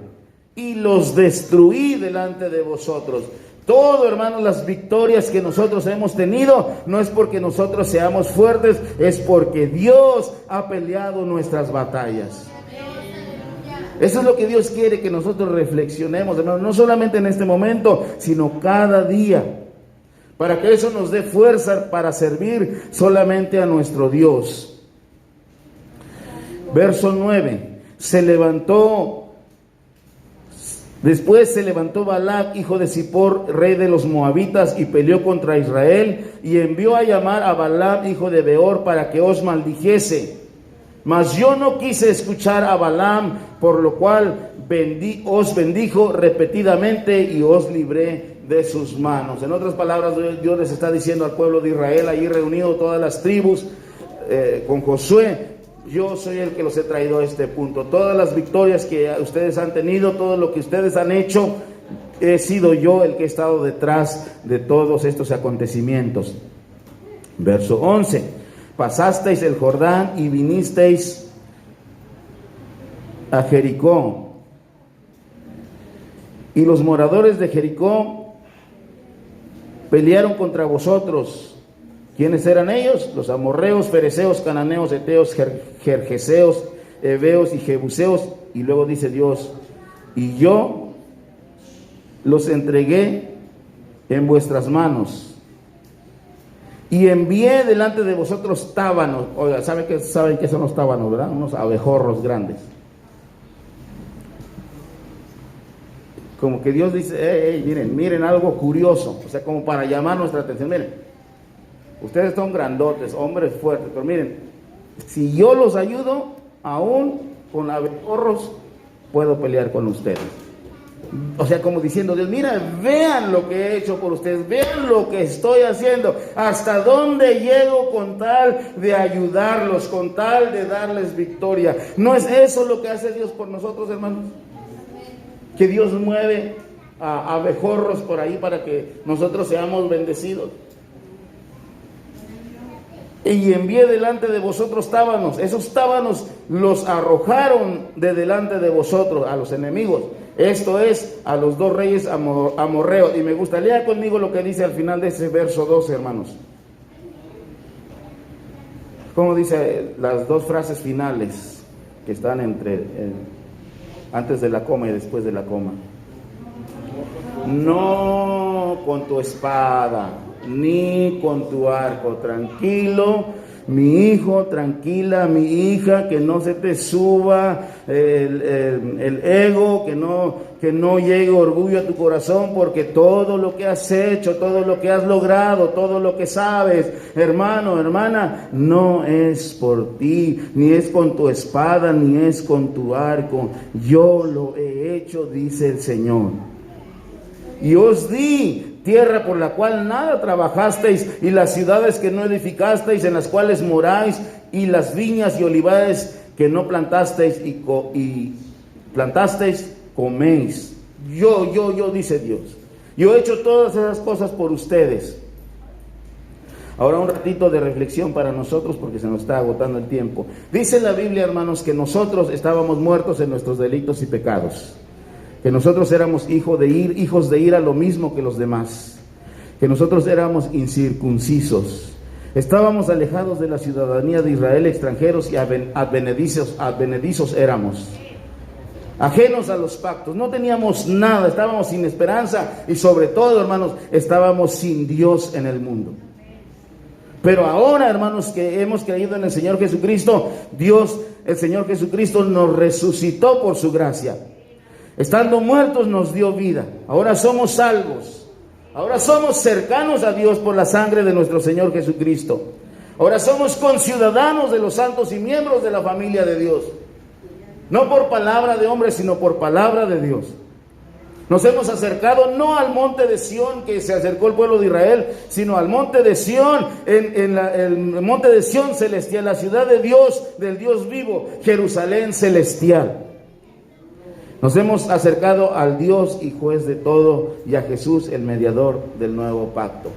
y los destruí delante de vosotros. Todo, hermanos, las victorias que nosotros hemos tenido, no es porque nosotros seamos fuertes, es porque Dios ha peleado nuestras batallas. Eso es lo que Dios quiere que nosotros reflexionemos, hermanos, no solamente en este momento, sino cada día, para que eso nos dé fuerza para servir solamente a nuestro Dios. Verso 9, Después se levantó Balac, hijo de Zippor, rey de los moabitas, y peleó contra Israel, y envió a llamar a Balaam, hijo de Beor, para que os maldijese. Mas yo no quise escuchar a Balaam, por lo cual os bendijo repetidamente y os libré de sus manos. En otras palabras, Dios les está diciendo al pueblo de Israel, ahí reunido todas las tribus, con Josué: yo soy el que los he traído a este punto. Todas las victorias que ustedes han tenido, todo lo que ustedes han hecho, he sido yo el que he estado detrás de todos estos acontecimientos. Verso 11, pasasteis el Jordán y vinisteis a Jericó. Y los moradores de Jericó pelearon contra vosotros. ¿Quiénes eran ellos? Los amorreos, fereceos, cananeos, heteos, gergeseos, heveos y jebuseos. Y luego dice Dios: y yo los entregué en vuestras manos, y envié delante de vosotros tábanos. Oiga, ¿saben qué son los tábanos, verdad? Unos abejorros grandes. Como que Dios dice: miren algo curioso. O sea, como para llamar nuestra atención. Miren, ustedes son grandotes, hombres fuertes, pero miren, si yo los ayudo, aún con abejorros puedo pelear con ustedes. O sea, como diciendo Dios: mira, vean lo que he hecho por ustedes, vean lo que estoy haciendo, hasta dónde llego con tal de ayudarlos, con tal de darles victoria. ¿No es eso lo que hace Dios por nosotros, hermanos? Que Dios mueve a abejorros por ahí para que nosotros seamos bendecidos. Y envié delante de vosotros tábanos. Esos tábanos los arrojaron de delante de vosotros a los enemigos. Esto es, a los dos reyes amorreos. Y me gustaría conmigo lo que dice al final de ese verso 12, hermanos. Como dice las dos frases finales que están antes de la coma y después de la coma. No con tu espada, ni con tu arco. Tranquilo, mi hijo, tranquila, mi hija, que no se te suba el ego, que no llegue orgullo a tu corazón, porque todo lo que has hecho, todo lo que has logrado, todo lo que sabes, hermano, hermana, no es por ti, ni es con tu espada, ni es con tu arco. Yo lo he hecho, dice el Señor. Y os di tierra por la cual nada trabajasteis, y las ciudades que no edificasteis, en las cuales moráis, y las viñas y olivares que no plantasteis y plantasteis, coméis. Yo, dice Dios. Yo he hecho todas esas cosas por ustedes. Ahora un ratito de reflexión para nosotros, porque se nos está agotando el tiempo. Dice la Biblia, hermanos, que nosotros estábamos muertos en nuestros delitos y pecados. Que nosotros éramos hijos de ira, lo mismo que los demás, que nosotros éramos incircuncisos, estábamos alejados de la ciudadanía de Israel, extranjeros y advenedizos éramos, ajenos a los pactos, no teníamos nada, estábamos sin esperanza y sobre todo, hermanos, estábamos sin Dios en el mundo. Pero ahora, hermanos, que hemos creído en el Señor Jesucristo, el Señor Jesucristo nos resucitó por su gracia. Estando muertos nos dio vida. Ahora somos salvos. Ahora somos cercanos a Dios por la sangre de nuestro Señor Jesucristo. Ahora somos conciudadanos de los santos y miembros de la familia de Dios. No por palabra de hombre, sino por palabra de Dios. Nos hemos acercado no al monte de Sión que se acercó el pueblo de Israel, sino al monte de Sión, el monte de Sión celestial, la ciudad de Dios, del Dios vivo, Jerusalén celestial. Nos hemos acercado al Dios y juez de todo, y a Jesús, el mediador del nuevo pacto.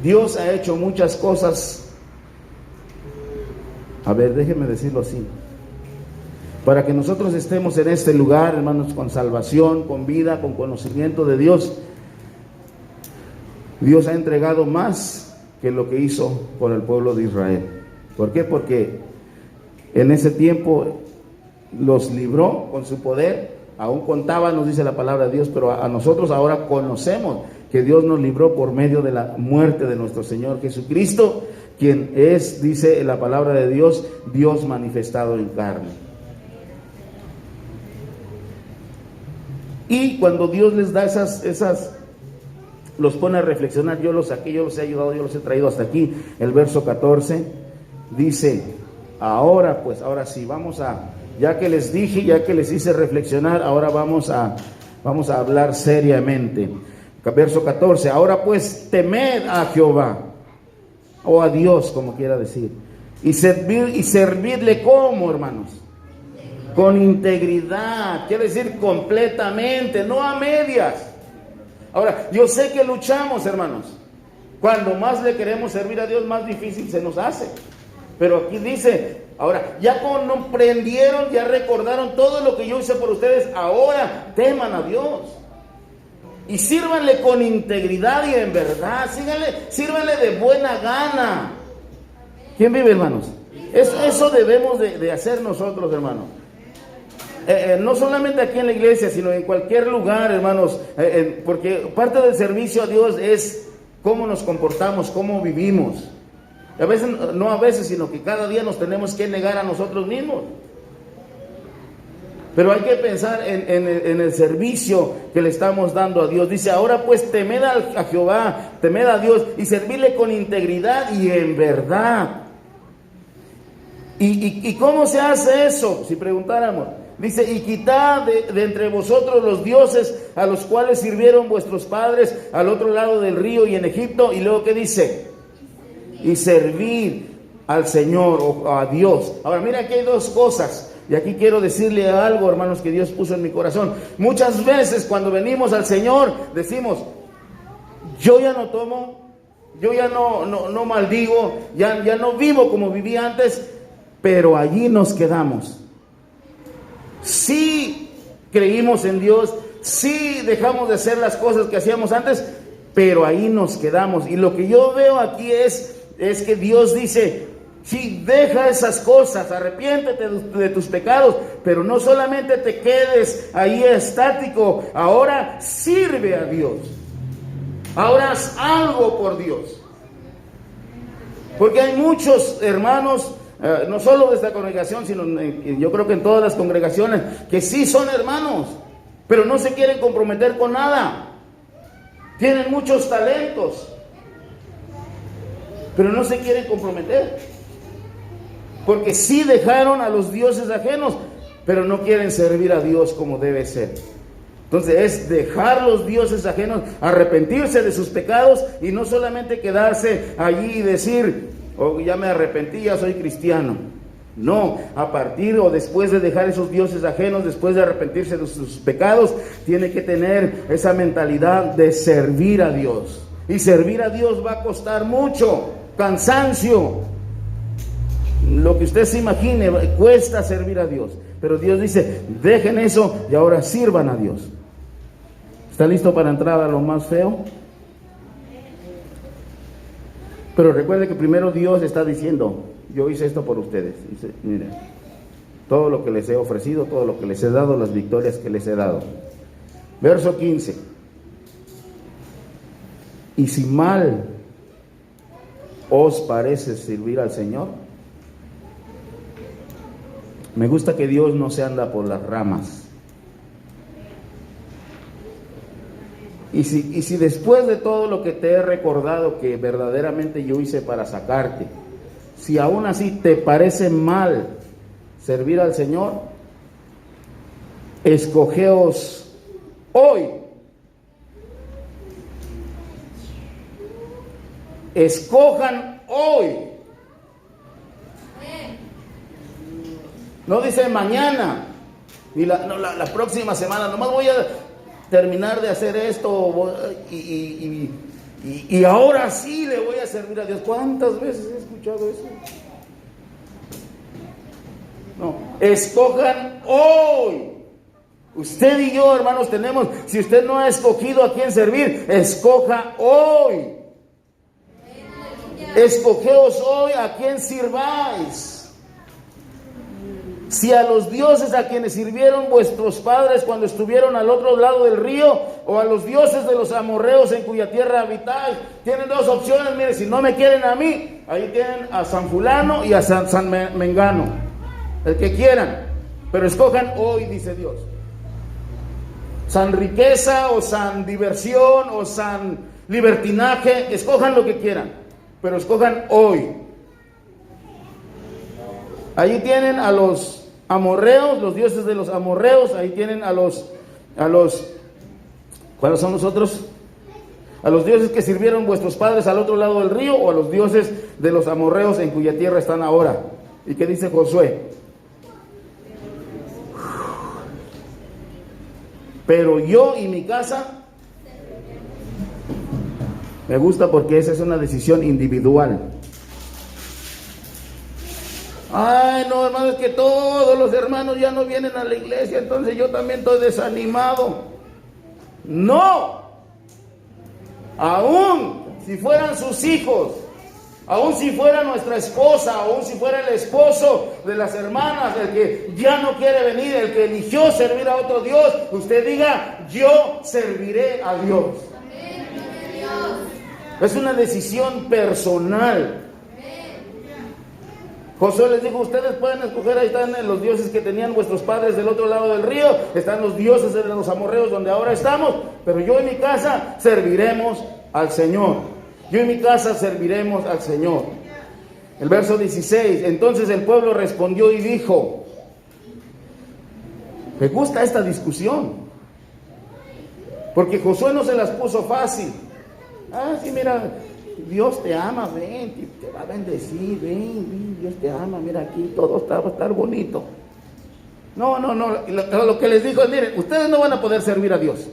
Dios ha hecho muchas cosas, déjeme decirlo así, para que nosotros estemos en este lugar, hermanos, con salvación, con vida, con conocimiento de Dios. Dios ha entregado más que lo que hizo por el pueblo de Israel. ¿Por qué? Porque en ese tiempo los libró con su poder. Aún contaba, nos dice la palabra de Dios, pero a nosotros ahora conocemos que Dios nos libró por medio de la muerte de nuestro Señor Jesucristo, quien es, dice la palabra de Dios, Dios manifestado en carne. Y cuando Dios les da los pone a reflexionar, yo los saqué, yo los he ayudado, yo los he traído hasta aquí. El verso 14 dice, ahora sí, ya que les dije, ya que les hice reflexionar, ahora vamos a hablar seriamente. Verso 14, ahora pues temed a Jehová, o a Dios, como quiera decir, y servidle como, hermanos, con integridad, quiere decir completamente, no a medias. Ahora, yo sé que luchamos, hermanos. Cuando más le queremos servir a Dios, más difícil se nos hace. Pero aquí dice, ahora, ya comprendieron, ya recordaron todo lo que yo hice por ustedes, ahora teman a Dios. Y sírvanle con integridad y en verdad, sírvanle de buena gana. ¿Quién vive, hermanos? Eso debemos de hacer nosotros, hermanos. No solamente aquí en la iglesia, sino en cualquier lugar, hermanos, porque parte del servicio a Dios es cómo nos comportamos, cómo vivimos. No a veces, sino que cada día nos tenemos que negar a nosotros mismos. Pero hay que pensar en el servicio que le estamos dando a Dios. Dice, ahora pues temed a Jehová, temed a Dios y servirle con integridad y en verdad. ¿Y cómo se hace eso? Si preguntáramos. Dice, y quitad de entre vosotros los dioses a los cuales sirvieron vuestros padres al otro lado del río y en Egipto. Y luego, ¿qué dice? Y servir al Señor o a Dios. Ahora, mira, aquí hay dos cosas. Y aquí quiero decirle algo, hermanos, que Dios puso en mi corazón. Muchas veces cuando venimos al Señor, decimos, yo ya no tomo, yo ya no maldigo, ya no vivo como vivía antes, pero allí nos quedamos. Sí creímos en Dios, sí dejamos de hacer las cosas que hacíamos antes, pero ahí nos quedamos. Y lo que yo veo aquí es que Dios dice, sí, deja esas cosas, arrepiéntete de tus pecados, pero no solamente te quedes ahí estático, ahora sirve a Dios, ahora haz algo por Dios. Porque hay muchos hermanos, no solo de esta congregación, sino yo creo que en todas las congregaciones, que sí son hermanos, pero no se quieren comprometer con nada. Tienen muchos talentos, pero no se quieren comprometer. Porque sí dejaron a los dioses ajenos, pero no quieren servir a Dios como debe ser. Entonces es dejar los dioses ajenos, arrepentirse de sus pecados y no solamente quedarse allí y decir, oh, ya me arrepentí, ya soy cristiano. No, a partir o después de dejar esos dioses ajenos, después de arrepentirse de sus pecados, tiene que tener esa mentalidad de servir a Dios. Y servir a Dios va a costar mucho, cansancio. Lo que usted se imagine, cuesta servir a Dios. Pero Dios dice, dejen eso y ahora sirvan a Dios. ¿Está listo para entrar a lo más feo? Pero recuerde que primero Dios está diciendo, yo hice esto por ustedes. Dice, miren, todo lo que les he ofrecido, todo lo que les he dado, las victorias que les he dado. Verso 15. Y si mal os parece servir al Señor, me gusta que Dios no se anda por las ramas. Y si después de todo lo que te he recordado que verdaderamente yo hice para sacarte, si aún así te parece mal servir al Señor, escogeos hoy. Escojan hoy. No dice mañana y la próxima semana. Nomás voy a terminar de hacer esto y ahora sí le voy a servir a Dios. ¿Cuántas veces he escuchado eso? No, escojan hoy. Usted y yo, hermanos, tenemos, si usted no ha escogido a quién servir, escoja hoy. Escogeos hoy a quién sirváis. Si a los dioses a quienes sirvieron vuestros padres cuando estuvieron al otro lado del río, o a los dioses de los amorreos en cuya tierra habitáis. Tienen dos opciones. Mire, si no me quieren a mí, ahí tienen a San Fulano y a San Mengano, el que quieran, pero escojan hoy, dice Dios. San riqueza o san diversión o san libertinaje, escojan lo que quieran, pero escojan hoy. Ahí tienen a los amorreos, los dioses de los amorreos. Ahí tienen a los ¿cuáles son los otros? A los dioses que sirvieron vuestros padres al otro lado del río, o a los dioses de los amorreos en cuya tierra están ahora. ¿Y qué dice Josué? Pero yo y mi casa. Me gusta porque esa es una decisión individual. Ay, no, hermano, es que todos los hermanos ya no vienen a la iglesia, entonces yo también estoy desanimado. No. Aún si fueran sus hijos, aún si fuera nuestra esposa, aún si fuera el esposo de las hermanas, el que ya no quiere venir, el que eligió servir a otro Dios, usted diga, yo serviré a Dios. Es una decisión personal. Josué les dijo, ustedes pueden escoger, ahí están los dioses que tenían vuestros padres del otro lado del río, están los dioses de los amorreos donde ahora estamos, pero yo y mi casa serviremos al Señor. Yo y mi casa serviremos al Señor. El verso 16, entonces el pueblo respondió y dijo, me gusta esta discusión, porque Josué no se las puso fácil. Ah, sí, mira, Dios te ama, ven, te va a bendecir, ven, Dios te ama, mira aquí, todo va a estar bonito. No, lo que les dijo es, miren, ustedes no van a poder servir a Dios.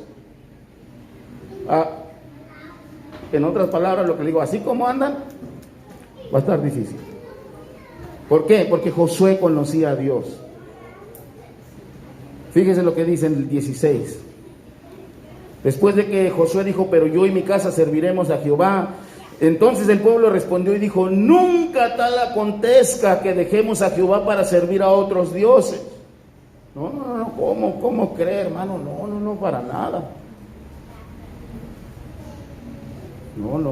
En otras palabras, lo que le digo, así como andan, va a estar difícil. ¿Por qué? Porque Josué conocía a Dios. Fíjese lo que dice en el 16. Después de que Josué dijo, pero yo y mi casa serviremos a Jehová, entonces el pueblo respondió y dijo, nunca tal acontezca que dejemos a Jehová para servir a otros dioses. No, ¿cómo cree, hermano? No, para nada.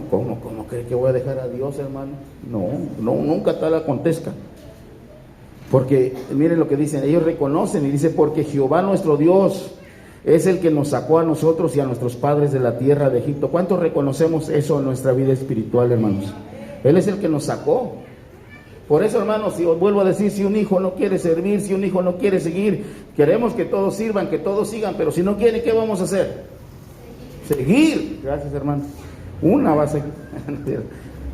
¿Cómo cree que voy a dejar a Dios, hermano? No, nunca tal acontezca. Porque miren lo que dicen, ellos reconocen y dice, porque Jehová nuestro Dios es el que nos sacó a nosotros y a nuestros padres de la tierra de Egipto. ¿Cuántos reconocemos eso en nuestra vida espiritual, hermanos? Él es el que nos sacó. Por eso, hermanos, si os vuelvo a decir, si un hijo no quiere servir, si un hijo no quiere seguir, queremos que todos sirvan, que todos sigan, pero si no quiere, ¿qué vamos a hacer? Seguir. Gracias, hermano. Una va a seguir.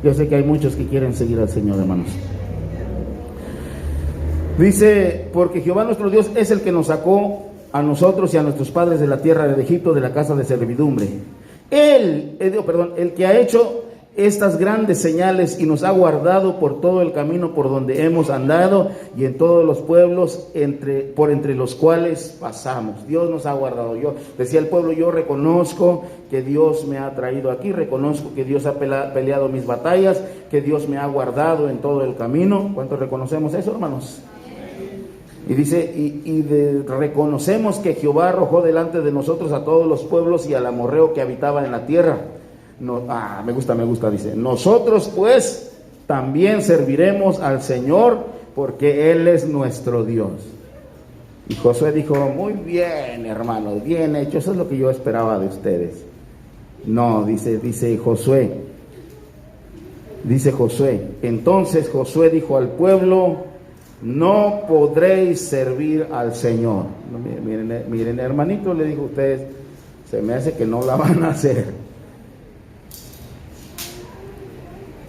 Yo sé que hay muchos que quieren seguir al Señor, hermanos. Dice, porque Jehová nuestro Dios es el que nos sacó a nosotros y a nuestros padres de la tierra de Egipto, de la casa de servidumbre. El que ha hecho estas grandes señales y nos ha guardado por todo el camino por donde hemos andado y en todos los pueblos por entre los cuales pasamos. Dios nos ha guardado. Yo decía el pueblo, yo reconozco que Dios me ha traído aquí, reconozco que Dios ha peleado mis batallas, que Dios me ha guardado en todo el camino. ¿Cuántos reconocemos eso, hermanos? Y dice, reconocemos que Jehová arrojó delante de nosotros a todos los pueblos y al amorreo que habitaba en la tierra. Me gusta, dice, nosotros pues también serviremos al Señor porque Él es nuestro Dios. Y Josué dijo, muy bien, hermanos, bien hecho, eso es lo que yo esperaba de ustedes. No, dice Josué, entonces Josué dijo al pueblo, no podréis servir al Señor. Miren, hermanito, le digo a ustedes, se me hace que no la van a hacer.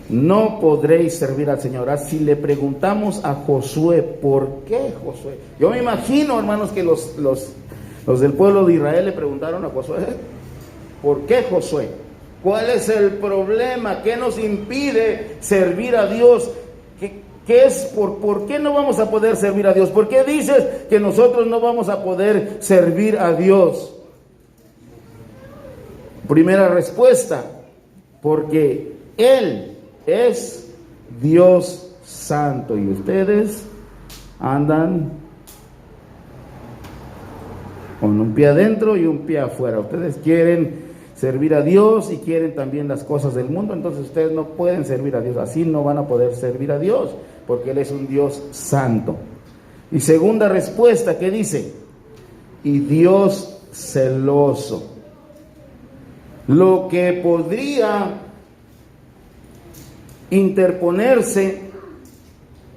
No podréis servir al Señor. Ahora, si le preguntamos a Josué, ¿por qué Josué? Yo me imagino, hermanos, que los del pueblo de Israel le preguntaron a Josué, ¿por qué Josué? ¿Cuál es el problema? ¿Qué nos impide servir a Dios? ¿Por qué no vamos a poder servir a Dios? ¿Por qué dices que nosotros no vamos a poder servir a Dios? Primera respuesta, porque Él es Dios santo y ustedes andan con un pie adentro y un pie afuera. Ustedes quieren servir a Dios y quieren también las cosas del mundo, entonces ustedes no pueden servir a Dios. Así no van a poder servir a Dios, porque Él es un Dios santo. Y segunda respuesta, ¿qué dice? Y Dios celoso. Lo que podría interponerse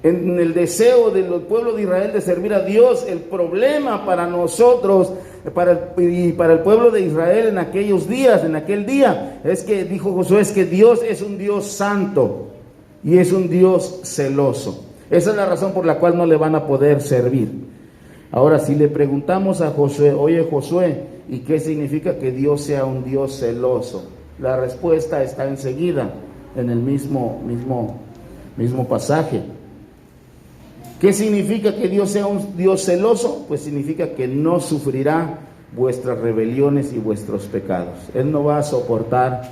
en el deseo del pueblo de Israel de servir a Dios, el problema para nosotros y para el pueblo de Israel en aquellos días, en aquel día, es que, dijo Josué, es que Dios es un Dios santo y es un Dios celoso. Esa es la razón por la cual no le van a poder servir. Ahora, si le preguntamos a Josué, oye Josué, ¿y qué significa que Dios sea un Dios celoso? La respuesta está enseguida en el mismo pasaje. ¿Qué significa que Dios sea un Dios celoso? Pues significa que no sufrirá vuestras rebeliones y vuestros pecados. Él no va a soportar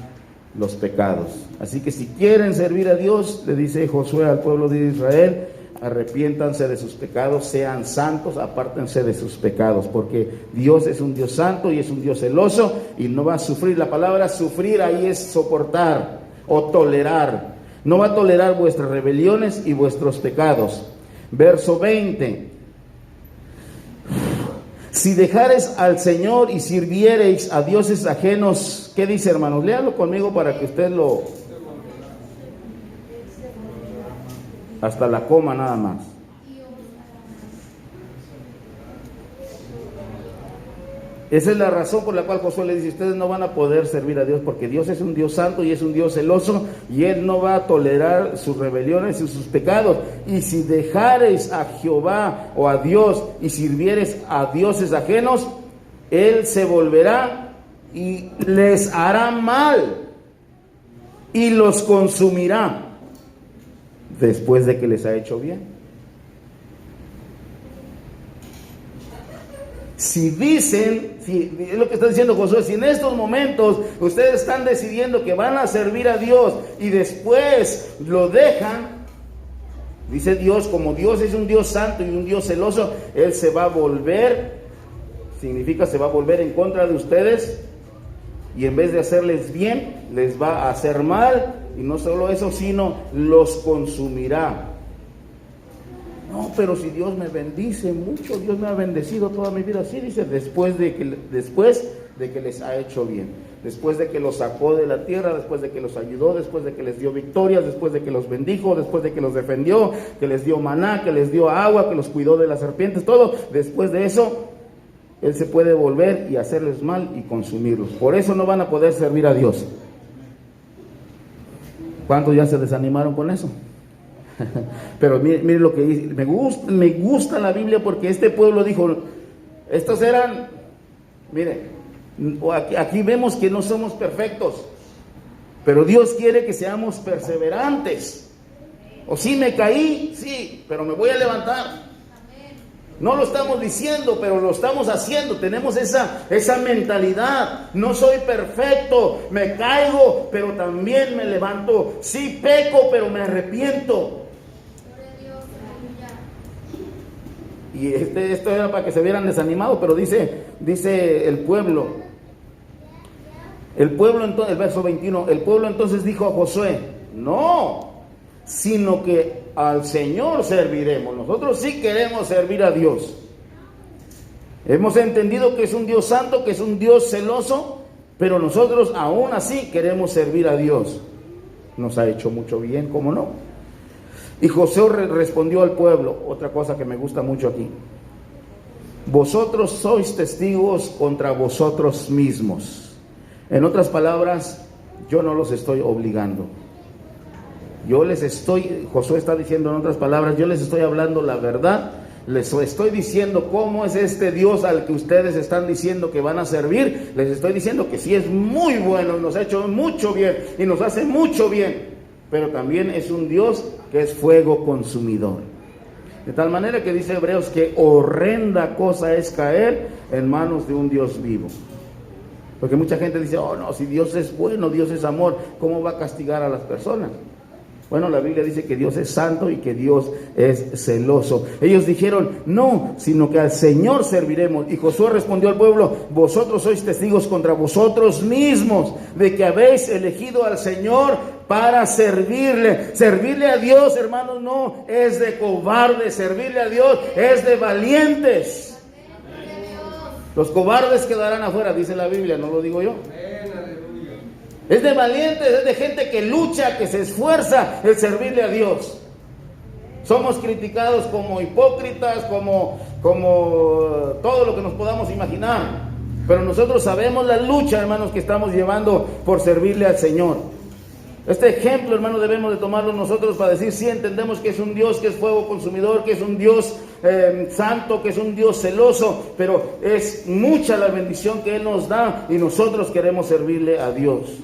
los pecados. Así que si quieren servir a Dios, le dice Josué al pueblo de Israel, arrepiéntanse de sus pecados, sean santos, apártense de sus pecados, porque Dios es un Dios santo y es un Dios celoso y no va a sufrir. La palabra sufrir ahí es soportar o tolerar. No va a tolerar vuestras rebeliones y vuestros pecados. Verso 20. Si dejareis al Señor y sirviereis a dioses ajenos, ¿qué dice, hermanos? Léalo conmigo para que usted lo... hasta la coma nada más. Esa es la razón por la cual Josué le dice, ustedes no van a poder servir a Dios, porque Dios es un Dios santo y es un Dios celoso, y Él no va a tolerar sus rebeliones y sus pecados. Y si dejareis a Jehová o a Dios y sirviereis a dioses ajenos, Él se volverá y les hará mal y los consumirá después de que les ha hecho bien. Si dicen, es lo que está diciendo Josué, si en estos momentos ustedes están decidiendo que van a servir a Dios y después lo dejan, dice Dios, como Dios es un Dios santo y un Dios celoso, Él se va a volver, significa se va a volver en contra de ustedes, y en vez de hacerles bien, les va a hacer mal, y no solo eso, sino los consumirá. No, pero si Dios me bendice mucho, Dios me ha bendecido toda mi vida. Sí, dice, después de que les ha hecho bien, después de que los sacó de la tierra, después de que los ayudó, después de que les dio victorias, después de que los bendijo, después de que los defendió, que les dio maná, que les dio agua, que los cuidó de las serpientes, todo. Después de eso, Él se puede volver y hacerles mal y consumirlos. Por eso no van a poder servir a Dios. ¿Cuántos ya se desanimaron con eso? Pero mire lo que dice. Me gusta la Biblia, porque este pueblo dijo, estos eran, mire, aquí vemos que no somos perfectos, pero Dios quiere que seamos perseverantes. O sí, me caí, sí, pero me voy a levantar. No lo estamos diciendo, pero lo estamos haciendo. Tenemos esa mentalidad. No soy perfecto, me caigo, pero también me levanto. Sí, peco, pero me arrepiento. Y esto era para que se vieran desanimados, pero dice el pueblo. El pueblo entonces, el verso 21, el pueblo entonces dijo a Josué, no, sino que al Señor serviremos. Nosotros sí queremos servir a Dios. Hemos entendido que es un Dios santo, que es un Dios celoso, pero nosotros aún así queremos servir a Dios. Nos ha hecho mucho bien, ¿cómo no? Y Josué respondió al pueblo, otra cosa que me gusta mucho aquí: vosotros sois testigos contra vosotros mismos. En otras palabras, yo no los estoy obligando. Josué está diciendo en otras palabras, yo les estoy hablando la verdad, les estoy diciendo cómo es este Dios al que ustedes están diciendo que van a servir. Les estoy diciendo que sí es muy bueno, nos ha hecho mucho bien y nos hace mucho bien, pero también es un Dios que es fuego consumidor. De tal manera que dice Hebreos que horrenda cosa es caer en manos de un Dios vivo. Porque mucha gente dice, oh no, si Dios es bueno, Dios es amor, ¿cómo va a castigar a las personas? Bueno, la Biblia dice que Dios es santo y que Dios es celoso. Ellos dijeron, no, sino que al Señor serviremos. Y Josué respondió al pueblo, vosotros sois testigos contra vosotros mismos de que habéis elegido al Señor para servirle. Servirle a Dios, hermanos, no es de cobardes. Servirle a Dios es de valientes. Los cobardes quedarán afuera, dice la Biblia, no lo digo yo. Es de valientes, es de gente que lucha, que se esfuerza el servirle a Dios. Somos criticados como hipócritas, como todo lo que nos podamos imaginar. Pero nosotros sabemos la lucha, hermanos, que estamos llevando por servirle al Señor. Este ejemplo, hermano, debemos de tomarlo nosotros para decir, sí, entendemos que es un Dios que es fuego consumidor, que es un Dios santo, que es un Dios celoso, pero es mucha la bendición que Él nos da y nosotros queremos servirle a Dios.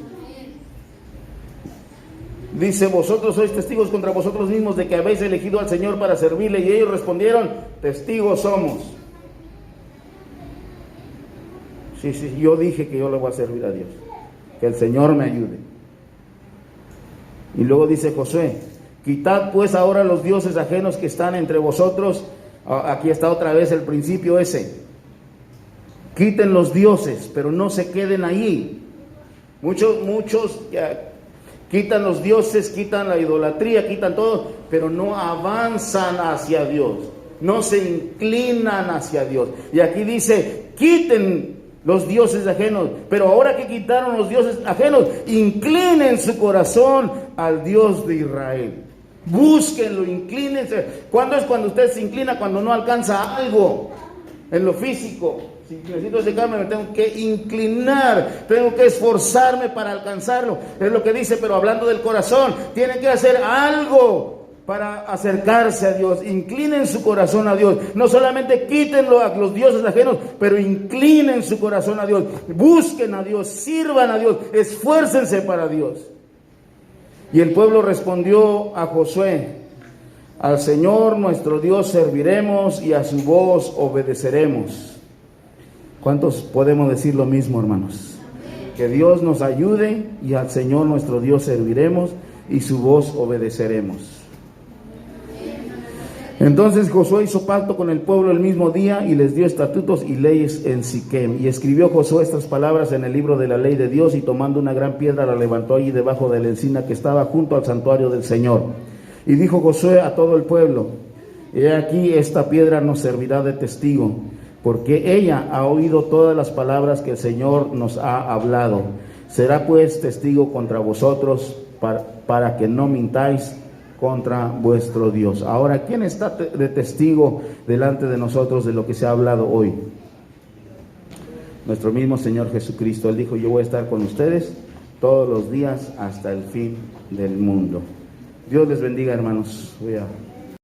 Dice, vosotros sois testigos contra vosotros mismos de que habéis elegido al Señor para servirle. Y ellos respondieron, testigos somos. Sí, yo dije que yo le voy a servir a Dios. Que el Señor me ayude. Y luego dice Josué, quitad pues ahora los dioses ajenos que están entre vosotros. Aquí está otra vez el principio ese. Quiten los dioses, pero no se queden ahí. Muchos quitan los dioses, quitan la idolatría, quitan todo, pero no avanzan hacia Dios, no se inclinan hacia Dios. Y aquí dice, quiten los dioses ajenos, pero ahora que quitaron los dioses ajenos, inclinen su corazón al Dios de Israel. Búsquenlo, inclínense. ¿Cuándo es cuando usted se inclina? Cuando no alcanza algo en lo físico. Si necesito ese cambio, me tengo que inclinar, tengo que esforzarme para alcanzarlo. Es lo que dice, pero hablando del corazón, tienen que hacer algo para acercarse a Dios. Inclinen su corazón a Dios. No solamente quítenlo a los dioses ajenos, pero inclinen su corazón a Dios. Busquen a Dios, sirvan a Dios, esfuércense para Dios. Y el pueblo respondió a Josué, al Señor nuestro Dios serviremos y a su voz obedeceremos. ¿Cuántos podemos decir lo mismo, hermanos? Que Dios nos ayude y al Señor nuestro Dios serviremos y su voz obedeceremos. Entonces Josué hizo pacto con el pueblo el mismo día y les dio estatutos y leyes en Siquem. Y escribió Josué estas palabras en el libro de la ley de Dios y tomando una gran piedra la levantó allí debajo de la encina que estaba junto al santuario del Señor. Y dijo Josué a todo el pueblo, he aquí esta piedra nos servirá de testigo, porque ella ha oído todas las palabras que el Señor nos ha hablado. Será pues testigo contra vosotros para que no mintáis contra vuestro Dios. Ahora, ¿quién está de testigo delante de nosotros de lo que se ha hablado hoy? Nuestro mismo Señor Jesucristo. Él dijo, yo voy a estar con ustedes todos los días hasta el fin del mundo. Dios les bendiga, hermanos. Voy a